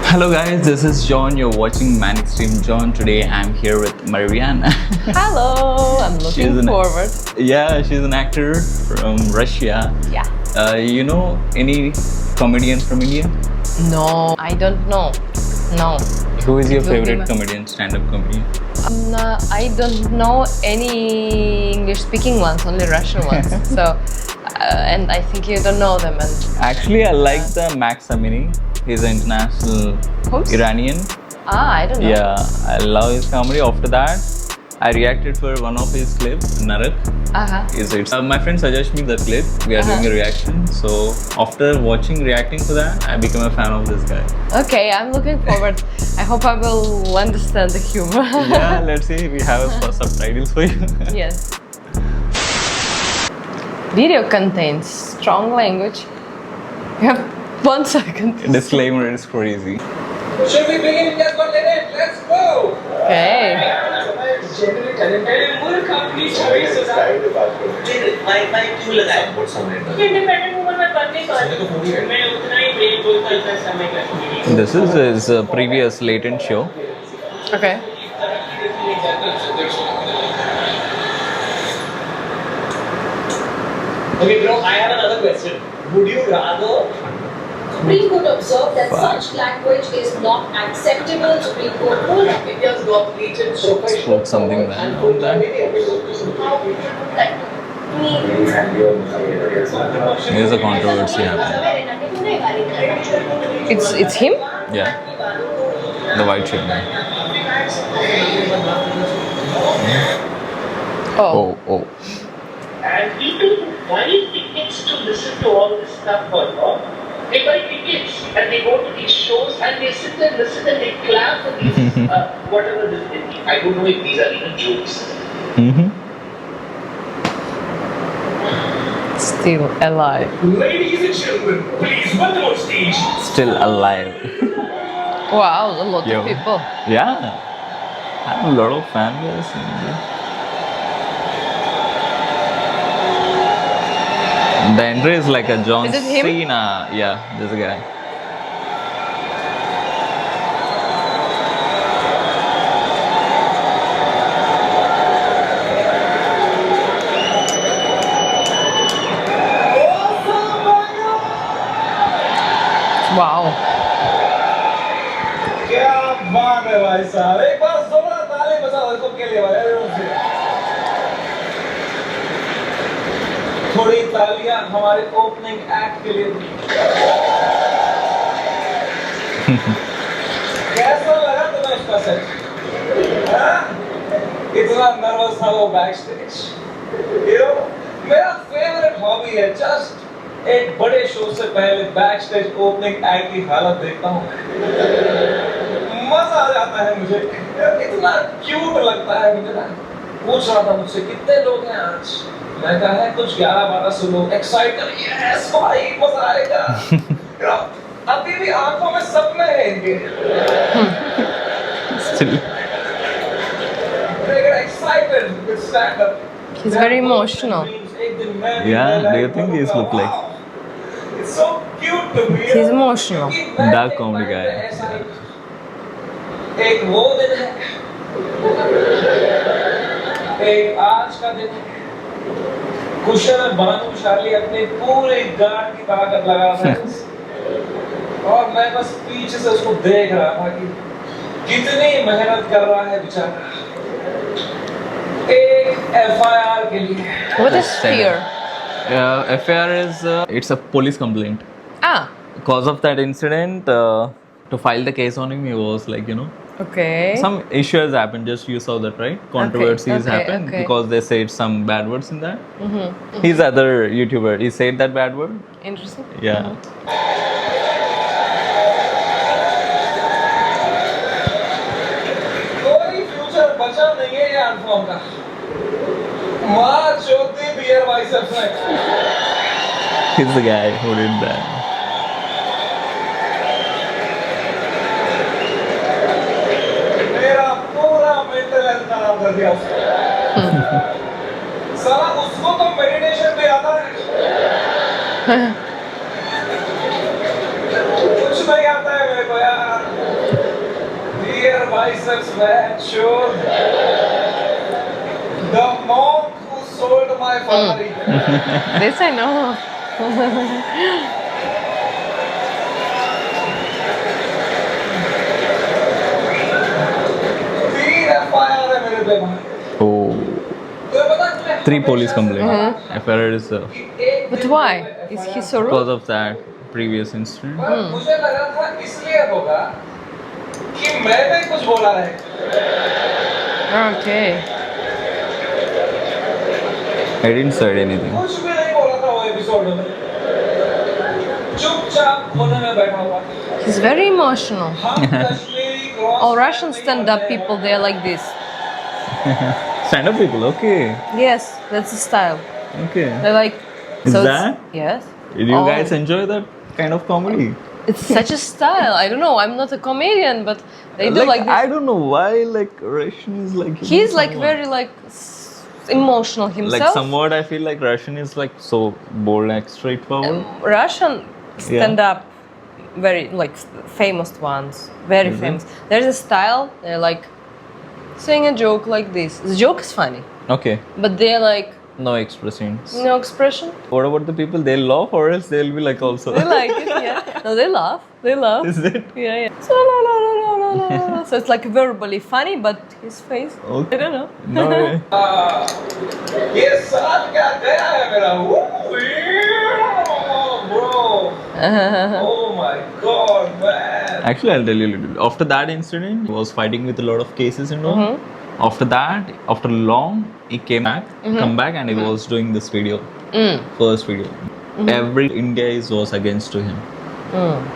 Hello guys, this is John. You're watching Man Extreme John. Today I'm here with Mariana. Hello, I'm looking forward. Yeah, she's an actor from Russia. Yeah. You know any comedian from India? No, I don't know. No. Who is your It will be favorite comedian, stand-up comedian? I don't know any English-speaking ones, only Russian ones. So, and I think you don't know them. And Actually, I like the Max Amini. He's an international Who's? Iranian. I don't know. Yeah, I love his comedy. After that, I reacted for one of his clips, Narak. My friend suggested me the clip. We are doing a reaction. So after reacting to that, I became a fan of this guy. Okay, I'm looking forward. I hope I will understand the humor. Yeah, let's see. We have subtitles for you. Yes. Video contains strong language. You have 1 second. Disclaimer is crazy. Should we begin? Just one minute. Let's go. Okay. Genuinely talented. Full complete choice is wifi क्यों लगाया? Independent woman में बनने पर मैं उतना ही break बोलता इतना समय का. This is his previous latent show. Okay. Okay, bro. I have another question. Would you rather? Supreme Court observed that such language is not acceptable. Supreme Court ruled that India's got legend so far. Spoke something bad about that. Here's a controversy happening. It's him? Yeah. The white shirt guy. Oh. And people buy tickets to listen to all this stuff for long. They buy tickets and they go to these shows and they sit and listen and they clap for these whatever this is. I don't know if these are even jokes. Still alive. Ladies and gentlemen, please welcome on stage. Still alive. Wow, a lot Yo. of people. Yeah. I have a lot of fan base in India. The entry is like a John Is it him? Cena. Yeah, this guy. Wow. क्या बात है भाई साहब. एक बार जोरदार ताली बजाओ इसको के लिए भाई. थोड़ी तालियां हमारे ओपनिंग एक्ट के लिए. कैसा लगा तुम्हें इसका सेट? इतना नर्वस था वो बैक स्टेज. मेरा फेवरेट हॉबी है जस्ट एक बड़े शो से पहले बैक स्टेज ओपनिंग एक्ट की हालत देखता हूँ. मजा आ जाता है मुझे. इतना क्यूट लगता है मुझे. पूछ रहा था मुझसे कितने लोग हैं आज. मैं कहा है कुछ 11-12 लोग. एक्साइटेड. यस भाई मजा आएगा. अभी भी आंखों में सपने हैं इनके. Excited with stand-up. He's very emotional. Yeah, do you think he's look like? It's so cute to be. He's emotional. Dark comedy guy. एक वो दिन है, एक आज का दिन है. कुशन में भानुशाली अपनी पूरी गार्ड की ताकत लगा था और मैं बस पीछे से उसको देख रहा था कि कितनी मेहनत कर रहा है बेचारा एक FIR के लिए. What is fear? FIR is it's a police complaint. Ah, Because of that incident, to file the case on him, he was like, okay. some issues happened. Just you saw that, right? Controversies okay, happened okay. because they said some bad words in that. He's other YouTuber. He said that bad word. Interesting. Yeah. कोई future बचा नहीं है ये अनफॉर्म का. माँ चौथी beer biceps में. He's the guy who did that. मेरा पूरा मेंटल हेल्थ खराब कर दिया उसने. साला उसको तो मेडिटेशन भी आता है. कुछ नहीं आता है मेरे को यार. biceps, man, sure. The monk who sold my Ferrari. This I know. तीन FIR है मेरे पे भाई। Oh, तुम्हें पता है 3 police complaints. FIR is But why? Is he so rude? because of that previous incident. पर मुझे लगा था इसलिए होगा कि मैंने कुछ बोला है। Okay. I didn't say anything. कुछ भी नहीं बोला था वो एपिसोड में। चुपचाप कोने में बैठा हुआ। He's very emotional. हम Kashmiri cross. All Russian stand-up people, they're like this. Stand-up people, okay, Yes, that's the style. okay. They're like. Is it's- that? Yes. Did you Oh. guys enjoy that kind of comedy? It's such a style. I don't know. I'm not a comedian, but they do like this. I don't know why like Russian is like. you know, He's like somewhat- very like emotional himself. Like somewhat, I feel like Russian is like so bold, like straightforward. Russian stand-up, very like famous ones, very Is it? famous. There's a style. They're like saying a joke like this. The joke is funny, Okay, but they're like no expressions. no expression. What about the people? They'll laugh or else they'll be like also. They like it, yeah. No, they laugh. They laugh. Is it? Yeah, yeah. So la la la la la la. la. So it's like verbally funny, but his face. Okay. I don't know. No way. ये साल क्या गया है मेरा? Bro. Oh my God, man. Actually, I'll tell you a little bit. After that incident, he was fighting with a lot of cases and all. After that, after long, he came back, come back, and he was doing this video, first video. Every India was against to him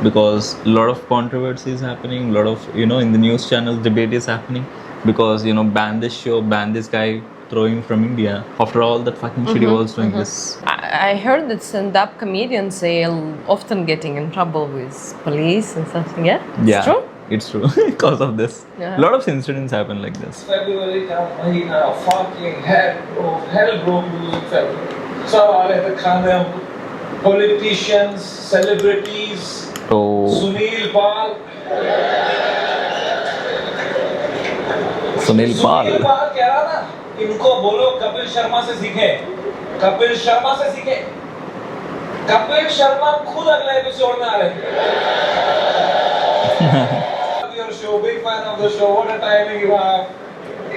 because a lot of controversy is happening. A lot of in the news channels debate is happening because ban this show, ban this guy, throwing from India. After all that fucking shit, he was doing this. I heard that stand-up comedians they are often getting in trouble with police and something. Yeah. Yeah, It's true. it's true because of this. Yeah. A lot of incidents happen like this. February का महीना fucking hell broke loose in February. सब आ रहे थे खाने हम politicians, celebrities, Oh, Sunil Pal. Sunil Pal. Sunil पाल कह रहा था इनको बोलो कपिल शर्मा से सीखें कपिल शर्मा से सीखें कपिल शर्मा खुद अगले एपिसोड में आ रहे थे your show big fan of the show what a timing you have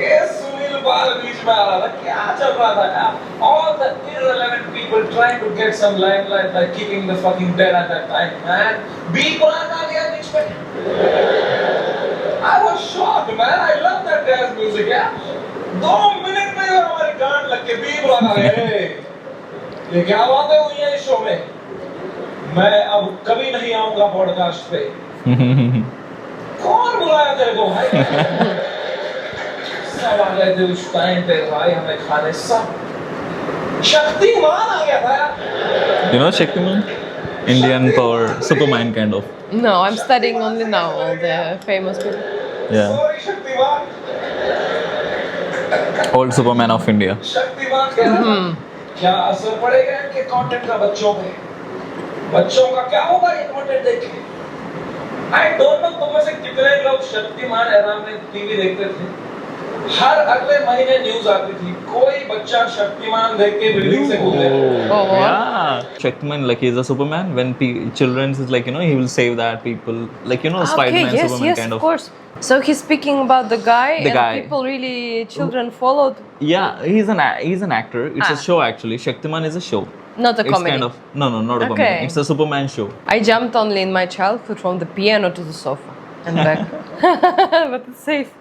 ये सुनील पाल बीच में आ रहा था क्या चल रहा था यार all the irrelevant people trying to get some limelight by kicking the fucking dead at that time man बी कुरान आ गया बीच में I was shocked, man. I love that guy's music, yeah. 2 minute में यार हमारी गांड लग के बीप लगा रहे ये क्या बातें हुई हैं इस शो में मैं अब कभी नहीं आऊंगा पॉडकास्ट पे कौन बुलाया तेरे को भाई सब आ गए थे उस टाइम पे भाई हमें खाने सब शक्तिमान आ गया था यार You know Shaktiman? Indian power, Superman kind of. No, I'm studying only now all the famous people. Yeah. Sorry Shaktimaan Old Superman of India. Shaktimaan कह रहा था क्या असर पड़ेगा इनके कंटेंट का बच्चों पे बच्चों का क्या होगा ये कंटेंट देख के आई डोंट नो तुम में से कितने लोग शक्तिमान एरा में टीवी देखते थे हर अगले महीने न्यूज आती थी कोई बच्चा शक्तिमान देख के बिल्डिंग से कूद गया Oh, what? Yeah. Shaktiman, like he's a Superman. When children is like, he will save that people. Like, Spider-Man, Okay, yes, Superman yes, kind of course. So he's speaking about the guy, The and guy. people really, children followed. Yeah, he's an actor. It's a show actually. Shaktiman is a show. Not a It's comedy. kind of no, not a comedy. Okay. It's a Superman show. I jumped only in my childhood from the piano to the sofa and back. But it's safe.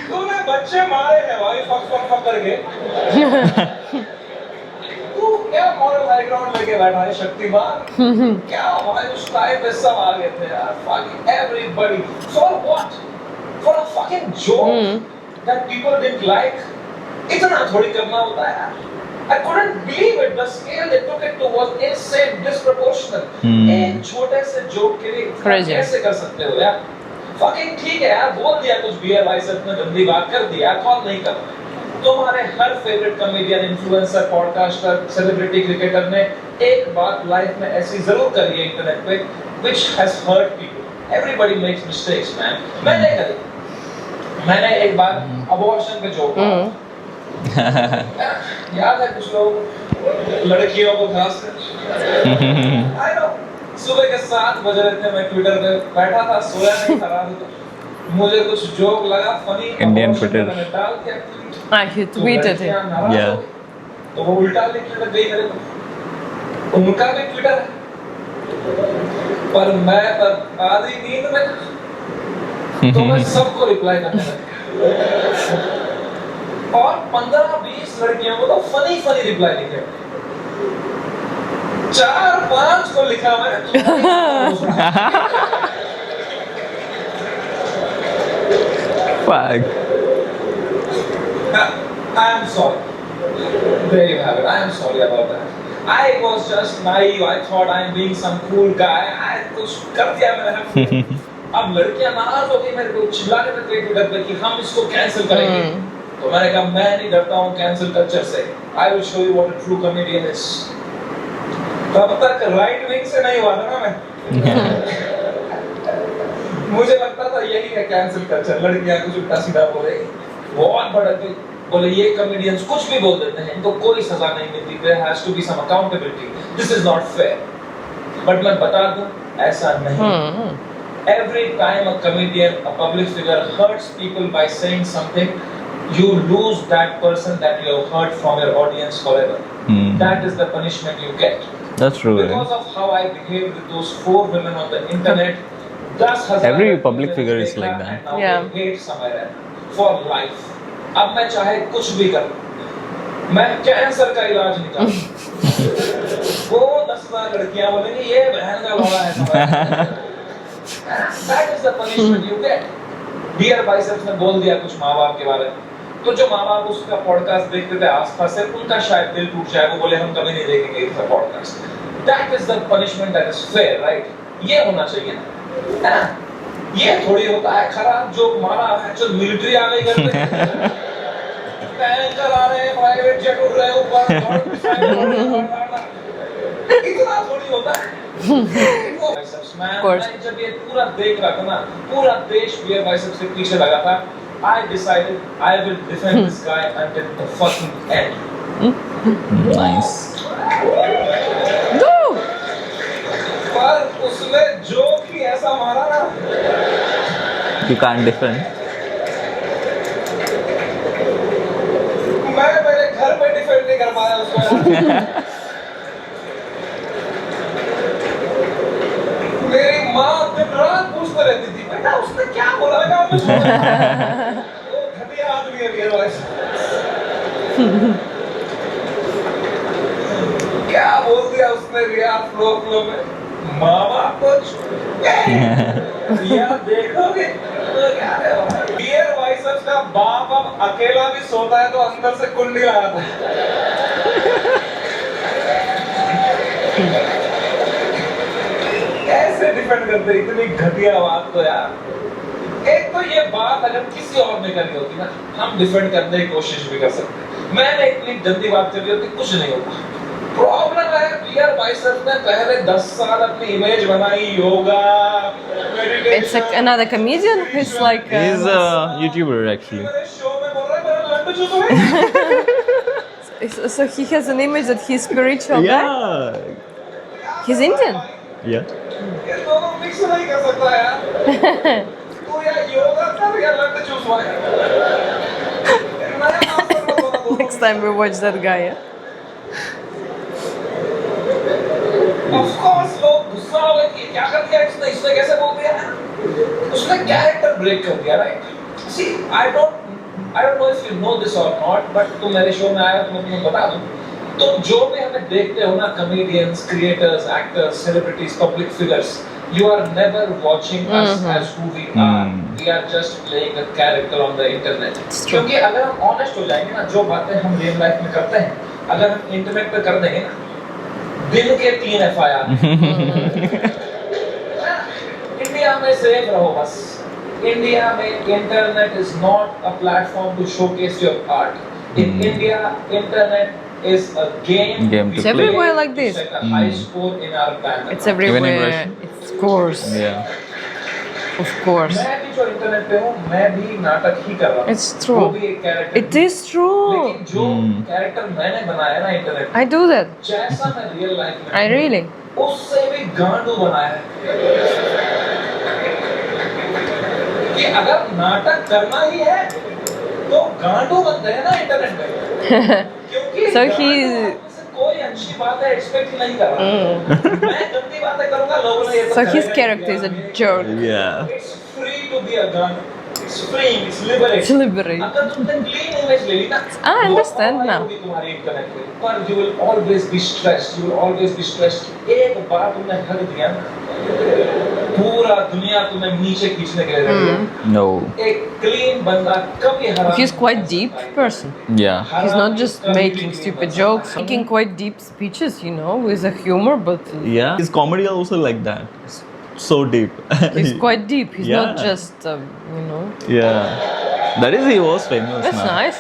तूने बच्चे मारे हैं भाई fuck करके तू क्या moral high ground लेके बैठा है शक्तिमान क्या भाई उस टाइम पे सब आ गए थे यार fucking everybody for what for a fucking joke that people didn't like इतना थोड़ी करना होता है यार I couldn't believe it. The scale they took it to was insane, disproportionate. एक छोटे से joke के लिए इतना Crazy. कैसे कर सकते हो यार? Fucking ठीक है यार, बोल दिया कुछ भी है भाई सच में गंदी बात कर दिया, कौन नहीं कर? तुम्हारे हर favourite comedian, influencer, podcaster, celebrity, cricketer ने एक बात लाइफ में ऐसी जरूर करी है इंटरनेट पे, which has hurt people. Everybody makes mistakes, man. मैं नहीं करी. मैंने एक बार अबॉर्शन पे जोक याद है कुछ लोग लड़कियों को खास कर आई नो सुबह के 7 बज रहे थे, मैं ट्विटर पे बैठा था, सोया नहीं था रात को, मुझे कुछ जोक लगा फनी, Indian Twitter. मैंने डाल दिया tweet। You tweeted तो लड़कियां it. नाराज Yeah. हो गई। तो वो उल्टा लिख के गई मेरे को, उनका भी ट्विटर है, पर मैं तब आधी नींद में था, तो मैं सबको रिप्लाई करने लगा और 15-20 लड़कियों को तो फनी रिप्लाई लिखे, 4-5 को लिखा मैंने। Fuck. I am sorry. There you have it. I am sorry about that. I was just naive. I thought I am being some cool guy. I कुछ कर दिया मैंने। अब लड़कियां नाराज हो गई मेरे को, चिल्लाने लग गई ट्विटर पे कि हम इसको कैंसिल करेंगे। तो मैंने कहा मैं नहीं डरता हूँ कैंसिल कल्चर से। I will show you what a true comedian is. तब तक राइट विंग से नहीं हुआ था ना मैं। मुझे लगता था यही है कैंसिल कल्चर, लड़कियां कुछ उल्टा सीधा बोलेगी, बहुत बड़ा बोले ये कॉमेडियंस कुछ भी बोल देते हैं, इनको कोई सजा नहीं मिलती, there has to be some accountability, this is not fair. But मैं बता दूं ऐसा नहीं। Every time a comedian, a public figure hurts people by saying something, you lose that person that you have heard from your audience forever. That is the punishment you get. That's true. Because of how I behaved with those 4 women on the internet, 10,000 Every public figure is like that. And now Yeah. they hate somewhere for life. अब मैं चाहे कुछ भी करूं, मैं cancer का इलाज निकालूं, वो 10,000 लड़कियां बोलेंगी ये बहन का लौड़ा है समझ। That is the punishment you get. Dear Biceps ने बोल दिया कुछ माँ बाप के बारे में, तो जो माँ बाप उसका पॉडकास्ट देखते थे आसपास से, उनका शायद दिल टूट जाए, वो बोले हम कभी नहीं देखेंगे इसका podcast. That is the punishment that is fair, right? ये होना चाहिए ना, है ना? ये थोड़ी होता है खराब जो मारा है, जो मिलिट्री आ गई घर पे, टैंकर आ रहे हैं, प्राइवेट जेट उड़ रहे हैं ऊपर, इतना थोड़ी होता है। मैं जब ये पूरा देख रहा था ना, पूरा देश बियर बाइसेप्स के पीछे लगा था, I decided I will defend this guy until the fucking end. Nice. पर उसने जोक ही ऐसा मारा ना, You can't defend. मैं मेरे घर पे डिफेंड नहीं कर पाया उसको। मेरी माँ दिन रात पूछते रहती थी बेटा उसने क्या बोला था, वो घटिया आदमी है मेरे वाइस। क्या बोल दिया उसने रिया फ्लो में, माँ बाप को यार देखोगे तो क्या है, बियर बाइसेप्स का बाप अब अकेला भी सोता है तो अंदर से कुंडी लगाता है। कैसे डिफेंड करते इतनी घटिया बात को यार। एक तो ये बात अगर किसी और ने करी होती ना, हम डिफेंड करने की कोशिश भी कर सकते। मैंने इतनी गंदी बात करी होती, कुछ नहीं होता। प्रॉब्लम है बियर बाइसेप्स ने पहले 10 साल अपनी इमेज बनाई, yoga, It's like another comedian. He's like. He's a YouTuber actually. मेरे शो में बोल रहा है मेरा लंड चूसो है। So he has an image that he's spiritual guy. Yeah. He's Indian. Yeah. ये दोनों मिक्स नहीं कर सकता यार। तू या योगा कर या लंड चूसो है। नया नाम कर लो दोनों। Next time we watch that guy. Yeah? Of course लोग गुस्सा हो गए कि क्या कर दिया इसने कैसे बोल दिया, उसने कैरेक्टर ब्रेक कर दिया, right? See, I don't know if you know this or not, but तुम मेरे शो में आए हो तो मैं तुम्हें बता दूं, तो जो भी हमें देखते हो ना, comedians, creators, actors, celebrities, public figures, you are never watching us as who we are. We are just playing a character on the internet. क्योंकि अगर हम honest हो जाएंगे ना, जो बातें हम रियल लाइफ में करते हैं, अगर हम इंटरनेट पे कर देंगे ना, दिन के 3 FIR। इंडिया में सेफ रहो बस। इंडिया में internet is not a platform to showcase your art. In India internet is a game to It's play. everywhere like this. Set a high score in our bank It's account. everywhere. Russian? It's course. Yeah. Of course. मैं भी जो internet पे हूँ मैं भी नाटक ही कर रहा हूँ It's true. वो भी एक कैरेक्टर It is true. लेकिन जो कैरेक्टर मैंने बनाया ना इंटरनेट पे I do that. जैसा मैं रियल लाइफ में I really. उससे भी गांडू बनाया है कि अगर नाटक करना ही है तो गांडू बनते हैं ना इंटरनेट पे क्योंकि So गांडू he- आदमी से कोई अच्छी बातें एक्सपेक्ट नहीं कर रहा मैं गंदी बातें करूंगा लोगों ने ये तो So his करेगा character कि is a यार ये- jerk. Yeah. It's free to be a gun. It's free. It's liberating. It's liberating. अगर तुमने clean image ले ली ना, I understand वो now. होगी तुम्हारी इंटरनेट पे, पर you will always be stressed. You will always be stressed. एक बार तुमने हक दिया ना, पूरा दुनिया तुम्हें नीचे खींचने के लिए रेडी है। No. एक clean बंदा कभी हरा He's quite deep person. Yeah. He's not just making stupid jokes, making quite deep speeches, you know, with a humor, but Yeah. His comedy are also like that. It's so deep. he's quite deep. He's not Yeah. just, you know. Yeah. That is he was famous That's now. nice.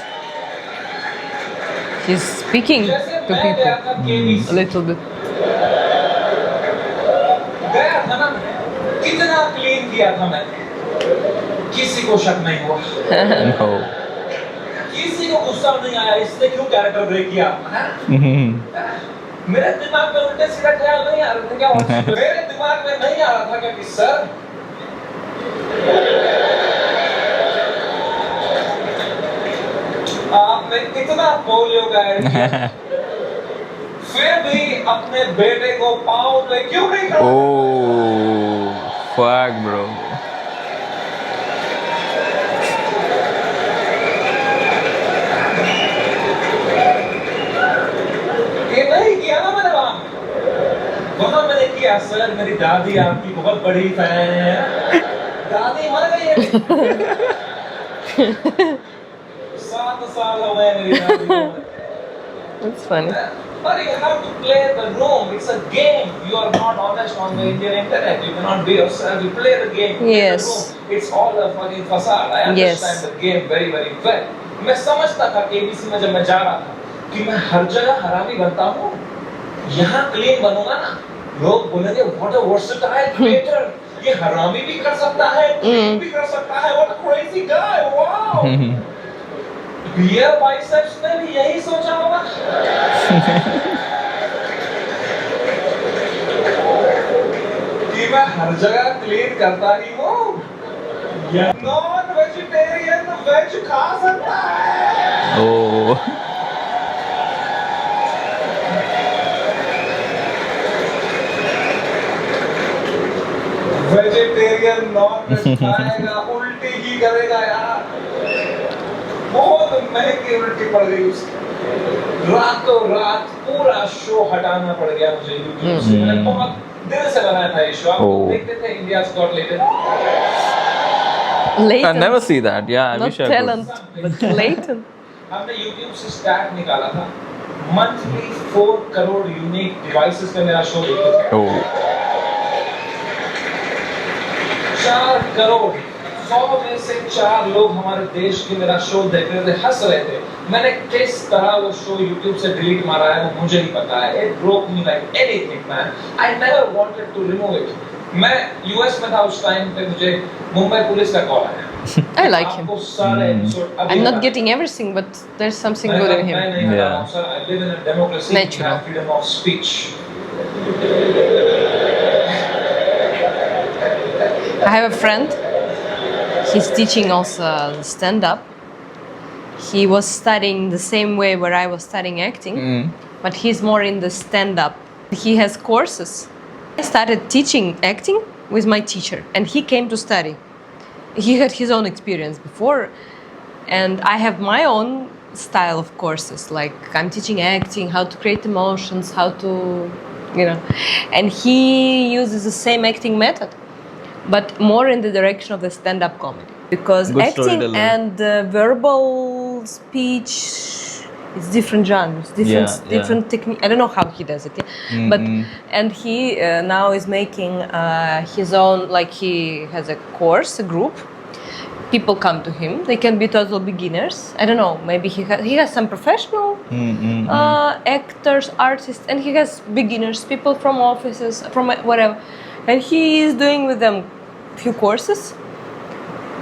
He's speaking जैसे to मैं गया people था KBC, a little bit. गया था ना, कितना clean किया था मैंने, किसी को शक नहीं हुआ। No. किसी को गुस्सा नहीं आया इसने क्यों कैरेक्टर ब्रेक किया है? मेरे दिमाग में उल्टे सीधा ख्याल नहीं आ रहा था क्या हुआ? मेरे दिमाग में नहीं आ रहा था कि सर आपने इतना पोलियो का ऐड किया, फिर भी अपने बेटे को पाँव पे क्यों नहीं खड़ा? Oh, fuck, bro. ये नहीं किया ना मैंने वहाँ मैंने किया सर मेरी दादी आपकी बहुत बड़ी फैन है दादी मर गई है 7 साल हो गए मेरी दादी को That's funny. But you have to play the room. It's a game. You are not honest on the Indian internet. You cannot be yourself. You play the game. Play Yes. the room. It's all a fucking facade. I Yes. understand the game very, very well. मैं समझता था KBC में जब मैं जा रहा था कि मैं हर जगह हरामी बनता हूँ यहाँ क्लीन बनूंगा ना लोग बोलेंगे what a versatile creator ये हरामी भी कर सकता है क्लीन भी कर सकता है what a crazy guy wow beer biceps ने भी यही सोचा होगा कि मैं हर जगह क्लीन करता ही हूँ नॉन वेजिटेरियन वेज खा सकता है Oh. वेजिटेरियन नॉन वेज खाएगा उल्टी ही करेगा यार बहुत महंगी उल्टी पड़ गई उसकी रातों रात पूरा शो हटाना पड़ गया मुझे यूट्यूब से मैंने बहुत दिल से बनाया था ये शो आप Oh. देखते थे India's got latent I Latent. never see that. Yeah, I Not wish I could. talent, but latent. हमने YouTube से स्टैट निकाला था मंथली 4 करोड़ यूनिक डिवाइसेस पे मेरा शो देखते थे Oh. 4 करोड़ 100 में से 4 लोग हमारे देश के मेरा शो देख रहे थे हंस रहे थे मैंने किस तरह वो शो YouTube से डिलीट मारा है वो मुझे ही पता है it broke me like anything man I never wanted to remove it मैं यूएस में था उस टाइम पे मुझे मुंबई पुलिस का कॉल आया I like him. आपको सारे episode I'm not getting everything, but there's something good in him. Yeah. Sir, I live in a democracy. Natural. We have freedom of speech. I have a friend. He's teaching also stand-up. He was studying the same way where I was studying acting, but he's more in the stand-up. He has courses. I started teaching acting with my teacher, and he came to study. He had his own experience before, and I have my own style of courses. Like I'm teaching acting, how to create emotions, how to, you know, and he uses the same acting method, but more in the direction of the stand-up comedy. Because Good acting storyteller. and verbal speech, it's different genres, different technique. I don't know how he does it, but and he now is making his own. Like he has a course, a group. People come to him. They can be total beginners. I don't know. Maybe he has some professional actors, artists, and he has beginners, people from offices, from whatever, and he is doing with them few courses,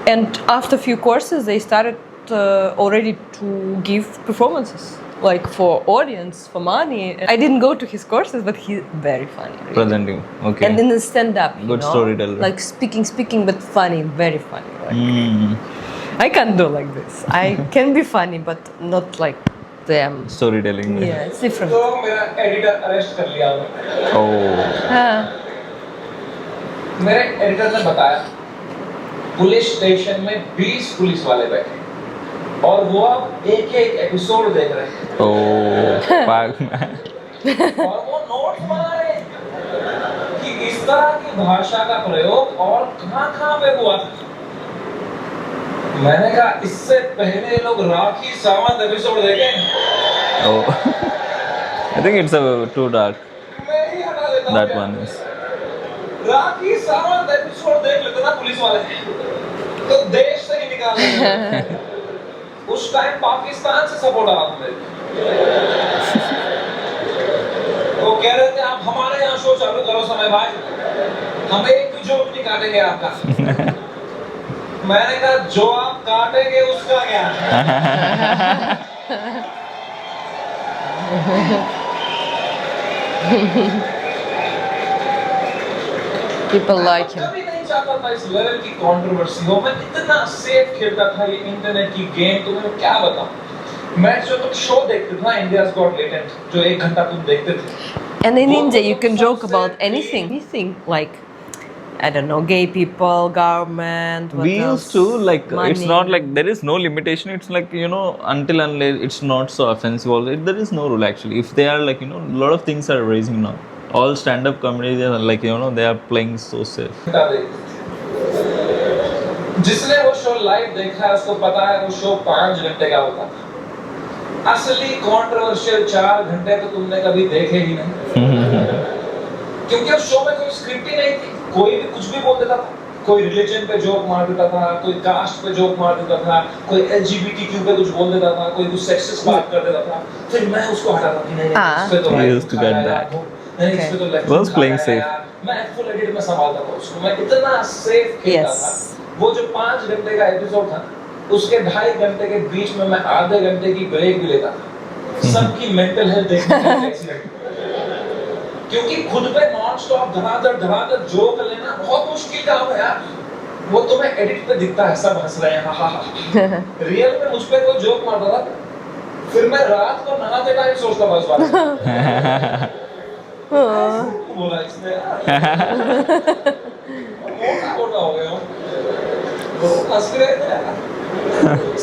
and after few courses they started already to give performances like for audience, for money. I didn't go to his courses, but he's very funny, really. Presenting. Okay. And in the stand-up, you Good know, storyteller. like speaking, but funny, very funny. Like, I can't do like this. I can be funny, but not like them. Storytelling. Yeah, it's different. तो मेरा editor arrest कर लिया उन्होंने। Oh. हाँ. मेरे editor ने बताया police station में 20 पुलिस वाले बैठे और वो अब एक एपिसोड देख रहे हैं Oh. Fuck. और वो नोट्स बना रहे हैं कि इस तरह की भाषा का प्रयोग और कहाँ पे हुआ था। मैंने कहा इससे पहले लोग राखी सावंत एपिसोड देखे। Oh. I think it's too dark. मैं ही हटा देता हूँ That यार। one is. Rakhi Sawant episode देख लेते ना पुलिस वाले तो देश से ही निकाल देते। उस टाइम पाकिस्तान से सपोर्ट आ रहा था। वो कह रहे थे आप हमारे यहाँ शो चालू करो समय भाई, हम एक भी जोक नहीं काटेंगे आपका। मैंने कहा जो आप काटेंगे उसका क्या? People like him. कभी नहीं चाहता था इस लेवल की कंट्रोवर्सी हो। मैं इतना सेफ खेलता था ये इंटरनेट की गेम, तुम्हें क्या बताऊं। मैं जो तुम शो देखते थे ना इंडियाज गॉट टैलेंट, जो 1 घंटा तुम देखते थे। And in India, you can joke about anything like, I don't know, gay people, government. What We else? used to like it's Money. not like there is no limitation. It's like until unless it's not so offensive. Also, there is no rule actually. If they are like a lot of things are raising now. All stand-up comedy they are like they are playing so safe. जिसने वो show live देखा है उसको पता है वो show 5 घंटे का होता था। असली कंट्रोवर्शियल 4 घंटे तो तुमने कभी देखे ही नहीं। क्योंकि उस शो में कोई स्क्रिप्ट ही नहीं थी, कोई भी कुछ भी बोल देता था। कोई रिलीजन पे जोक मार देता था, कोई कास्ट पे जोक मार देता था, कोई LGBTQ पे कुछ बोल देता था, कोई कुछ सेक्सिस्ट बात कर देता था। फिर मैं उसको हटाता कि नहीं इस पे तो I used to get that. नहीं इस पे तो लेफ्ट Was playing safe. मैं फुल एडिट में संभालता था उसको। मैं इतना सेफ खेलता Yes. था। वो जो 5 घंटे का एपिसोड था उसके 2.5 घंटे के बीच में मैं आधे घंटे की ब्रेक भी लेता था सबकी मेंटल हेल्थ देखने के लिए। क्योंकि खुद पे नॉन स्टॉप धड़ाधड़ जोक लेना बहुत मुश्किल काम है यार। वो तुम्हें एडिट पे दिखता है सब हंस रहे हैं हा हा हा। रियल में मुझ पे कोई जोक मारता था फिर मैं रात को नहाते टाइम सोचता था उस बारे में। बोला इसने मोटा हो गया हूँ। हंस रहे थे यार।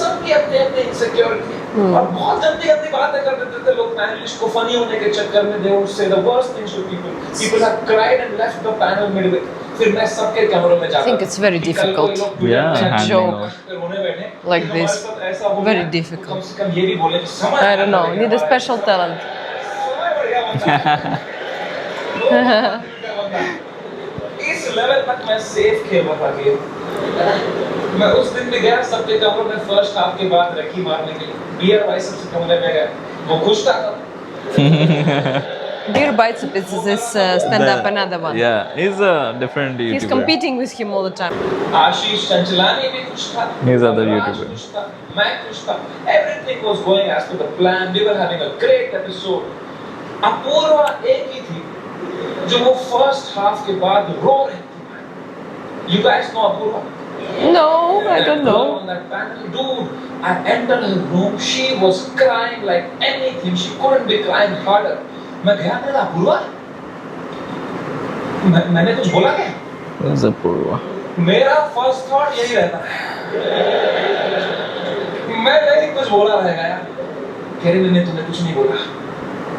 सबकी अपनी अपनी इनसिक्योरिटी और बहुत गंदी बातें कर देते थे लोग पैनलिस्ट को फनी होने के चक्कर में। They would say the worst things to people have cried and left the panel midway. फिर मैं सबके कैमरों में जाता I think it's very difficult. Yeah, joke रोने बैठे like this. Very difficult. कम से कम ये भी बोले कि समझ I don't know. You need a special talent. इस लेवल तक मैं सेफ खेल रहा था गेम। मैं उस दिन भी गया सबके कमरों में फर्स्ट हाफ के बाद रखी मारने के लिए। बियर बाइसेप्स के कमरे में गया, वो खुश था। Beer Biceps is this stand-up, another one. Yeah, he's a different YouTuber. He's competing with him all the time. आशीष चंचलानी भी खुश था। He's other राज YouTuber. खुश था, मैं खुश था। Everything was going as per the plan. We were having a great episode. Apoorva एक ही थी जो वो फर्स्ट हाफ के बाद रो रही थी। You guys know Apoorva? No, I don't know. On that panel, dude, I entered her room. She was crying like anything. She couldn't be crying harder. मैं गया मेरा अपूर्वा। मैंने कुछ बोला क्या? Who's Apurva? मेरा फर्स्ट थॉट यही रहता है। मैं नहीं कुछ बोला रहेगा यार। कैरी ने तुमने कुछ नहीं बोला।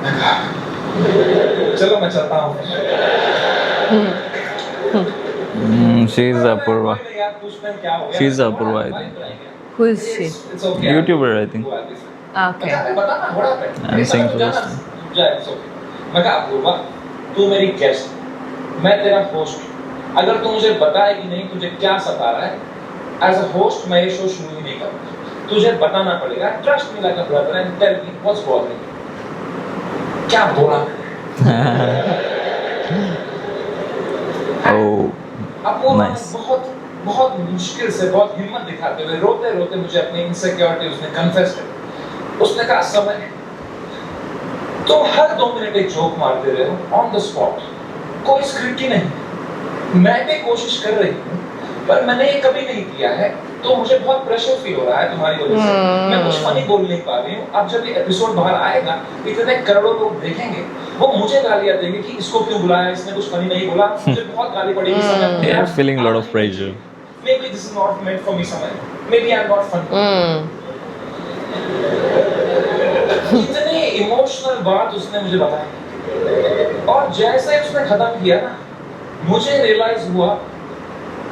मैं कहा, चलो मैं चलता हूँ। She's Apurva. She's Apurva, I think. Who is she? YouTuber, I think. Okay. I'm saying first. मैं कहा अपूर्वा, तू मेरी गेस्ट, मैं तेरा होस्ट। अगर तू मुझे बताएगी नहीं तुझे क्या सता रहा है, एज अ होस्ट मैं ये शो शुरू ही नहीं करूँगा। तुझे बताना पड़ेगा। Trust me like a brother and tell me what's bothering. क्या बोला? Oh. अब अपूर्वा ने Nice. बहुत मुश्किल से, बहुत हिम्मत दिखाते हुए, रोते रोते मुझे अपनी इनसिक्योरिटी उसने कन्फेस कर। उसने कहा समय तुम हर 2 मिनट एक जोक मारते रहे हो ऑन द स्पॉट, कोई स्क्रिप्ट ही नहीं। मैं भी कोशिश कर रही हूँ पर मैंने ये कभी नहीं किया है, तो मुझे बहुत प्रेशर फील हो रहा है तुम्हारी वजह से। मैं कुछ फनी बोल नहीं पा रही हूँ। अब जब ये एपिसोड बाहर आएगा, इतने करोड़ों लोग देखेंगे, वो मुझे गालियां देंगे कि इसको क्यों बुलाया, इसने कुछ फनी नहीं बोला, मुझे बहुत गाली पड़ेगी समय। Yeah, feeling a lot of pressure. Maybe this is not meant for me समय। Maybe I'm not funny। इतनी इमोशनल बात उसने मुझे बताई, और जैसे ही उसने खत्म किया ना, मुझे रियलाइज हुआ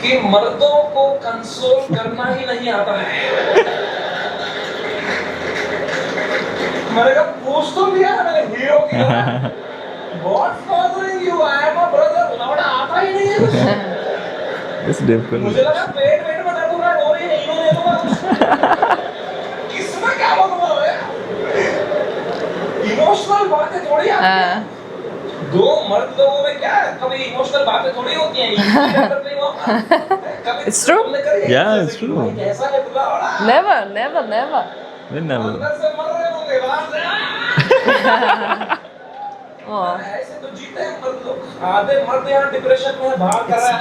कि मर्दों को कंसोल करना ही नहीं आता है। मैंने कहा पूछ तो लिया मैंने हीरो की तरह, What's bothering you? I am a brother। लौड़ा आता ही नहीं है। It's difficult. मुझे लगा पेट में दर्द हो रहा है, और ये हीरो ले लूंगा। किसमें क्या बोलूंगा मैं? इमोशनल बातें थोड़ी आती हैं। दो मर्द लोगों में क्या है, कभी इमोशनल बातें थोड़ी होती हैं। It's true. Yeah, it's true. ऐसा है बुला वाला। Never. We never. अंदर से मर रहे होंगे, बाहर से Oh, ऐसे तो जीते हैं मर्द लोग। आधे मर्द यहाँ डिप्रेशन में भाग कर रहे हैं।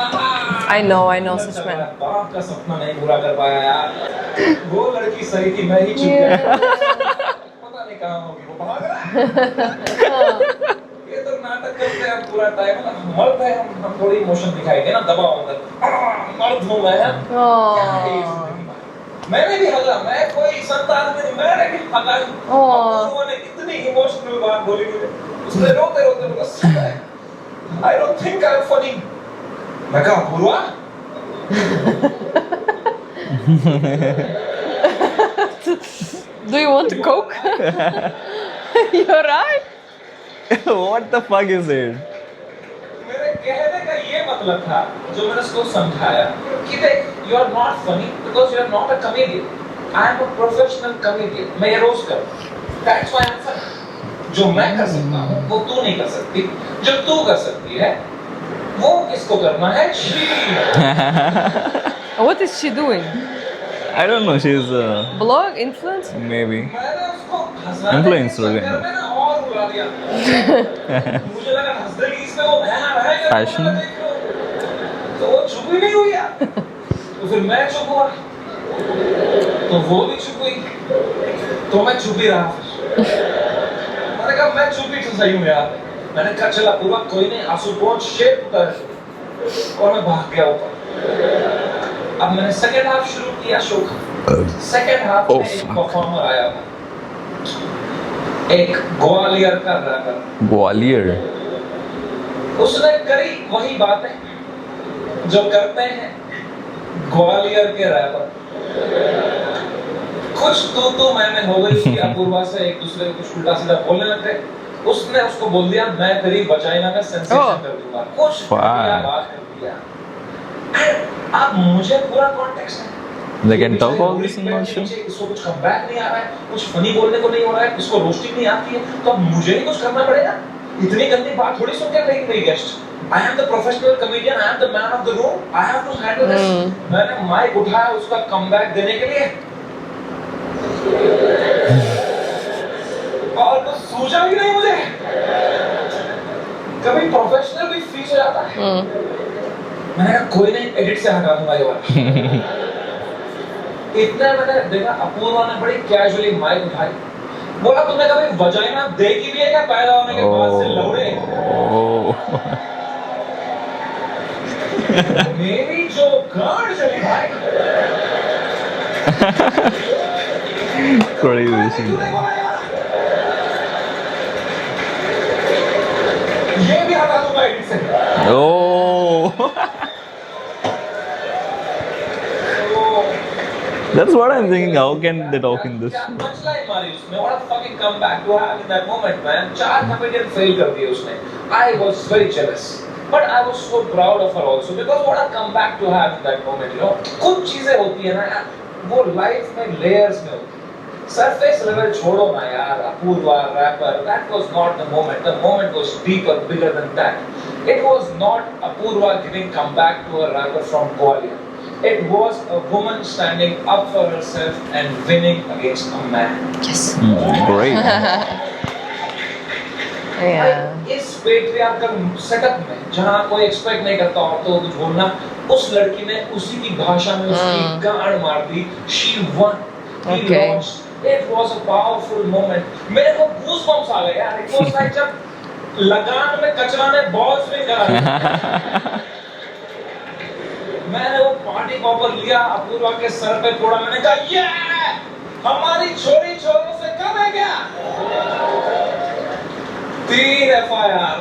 I know, such man. बाप का सपना नहीं पूरा कर पाया यार। वो लड़की सही थी, मैं ही चुप गया। पता नहीं कहाँ होगी, वो भाग रहा है। ये तो नाटक करते हैं पूरा टाइम। मर्द है हम थोड़ी इमोशन दिखाएंगे ना, दबाव अंदर। मर्द हूँ मैं। क्या है ये जिंदगी? मैंने भी हल्ला, मैं कोई संतान नहीं, मैंने भी हल्ला। उन्होंने इतनी इमोशनल बात बोली मुझे, उसने रोते रोते बोला, I don't think I'm funny। मैं कहा पूर्वा, Do you want a Coke? You're right. What the fuck is it? मेरे कहने का ये मतलब था, जो मैंने उसको समझाया कि देख, you are not funny because you are not a comedian। I am a professional comedian। मैं ये रोज करूँ, that's why I'm funny। जो मैं कर सकता हूँ वो तू नहीं कर सकती, जो तू कर सकती है वो किसको करना है? What is she doing? I don't know. She's Blog influencer? maybe. मैंने उसको हंसाने Influencer के again. चक्कर में ना और बुला दिया। मुझे लगा हंस देगी इसमें, वो है Fashion. तो वो चुप ही नहीं हुई यार। तो फिर मैं चुप हुआ, तो वो भी चुप हुई, तो मैं चुप ही रहा। मैंने कहा मैं चुप ही तो सही हूँ यार। मैंने कहा चला पूरा कोई नहीं, आंसू पहुंच शेप उतर, और मैं भाग गया ऊपर। अब मैंने सेकंड हाफ शुरू किया शो का। सेकंड हाफ में एक परफॉर्मर आया था, एक ग्वालियर का रैपर। Gwalior. उसने करी वही बातें जो करते हैं ग्वालियर के रैपर। कुछ तो मैं हो गई कि अपूर्वा से एक दूसरे को कुछ उल्टा सीधा बोलने लग गए। उसने उसको बोल दिया मैं तेरी वजाइना में सेंसेशन कर दूंगा, कुछ क्या बात कर दिया। अब मुझे पूरा कॉन्टेक्स्ट है। They can talk all this in one show. इसको कुछ कमबैक नहीं आ रहा है, कुछ फनी बोलने को नहीं हो रहा है, इसको रोस्टिंग नहीं आती है, तो अब मुझे ही कुछ करना पड़ेगा। इतनी गंदी बात थोड़ी सुन के रहेगी मेरी guest. I am the professional comedian, I am the man of the room, I have to handle this। मैंने माइक उठाया उसका कमबैक देने के लिए, और तो सूझा ही नहीं मुझे। कभी प्रोफेशनल भी फीस हो जाता है। मैंने कहा कोई नहीं, एडिट से हटा दूंगा ये वाला। इतने मैंने देखा अपूर्वा ने बड़ी कैजुअली माइक उठाई, बोला तुमने कभी वजाइना देखी भी है क्या पैदा होने के बाद से लौड़े? मेरी जो गांड चली भाई। Crazy. ये भी हटा दूंगा एडिट से। Oh. That's what I'm thinking. How can they talk in this? Punchline मारी उसने, what a fucking comeback to have in that moment, man। 4 comedian fail कर दिए उसने। I was very jealous, but I was so proud of her also because what a comeback to have in that moment, you know। कुछ चीजें होती है ना यार, वो लाइफ में layers में होती है। सरफेस लेवल छोड़ो ना यार, Apoorva rapper, that was not the moment। The moment was deeper, bigger than that। It was not Apurva giving comeback to a rival from Gwalior. It was a woman standing up for herself and winning against a man. Yes. Great. Yeah. इस patriarchal setup में जहाँ कोई expect नहीं करता औरतों को कुछ बोलना, उस लड़की ने उसी की भाषा में उसकी गाड़ मार दी. She won. He Okay. lost. It was a powerful moment. मेरे को goosebumps आ गए यार. It was like जब लगान में कचरा ने बॉल स्विंग करा. मैंने वो पार्टी पॉपर लिया, अपूर्वा के सर पे फोड़ा. मैंने कहा ये हमारी छोरी छोरों से कम है क्या? 3 FIR.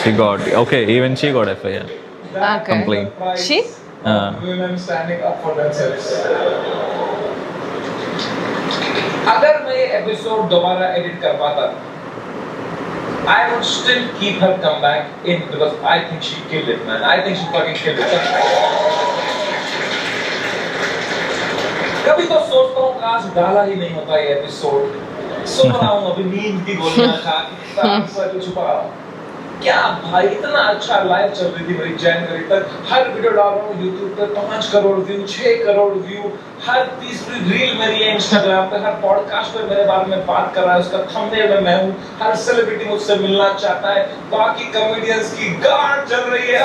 She got okay. Even she got FIR. That Okay. Complaint. price She? of women standing up for themselves. अगर मैं ये एपिसोड दोबारा एडिट कर पाता, I would still keep her comeback in because I think she killed it, man. I think she fucking killed it. कभी तो सोचता हूँ काश डाला ही नहीं होता ये एपिसोड. सुन रहा हूँ अभी नींद की गोलियां खा के सर को छुपा रहा हूँ. क्या भाई इतना अच्छा लाइव चल रही थी मेरी जनवरी तक. हर वीडियो डाल रहा हूँ यूट्यूब पे 5 करोड़ व्यू, 6 करोड़ व्यू. हर तीसरी रील मेरी है इंस्टाग्राम पे. हर पॉडकास्ट पे मेरे बारे में बात कर रहा है, उसका थंबनेल में मैं हूँ. हर सेलिब्रिटी मुझसे मिलना चाहता है. बाकी कॉमेडियंस की गांड चल रही है.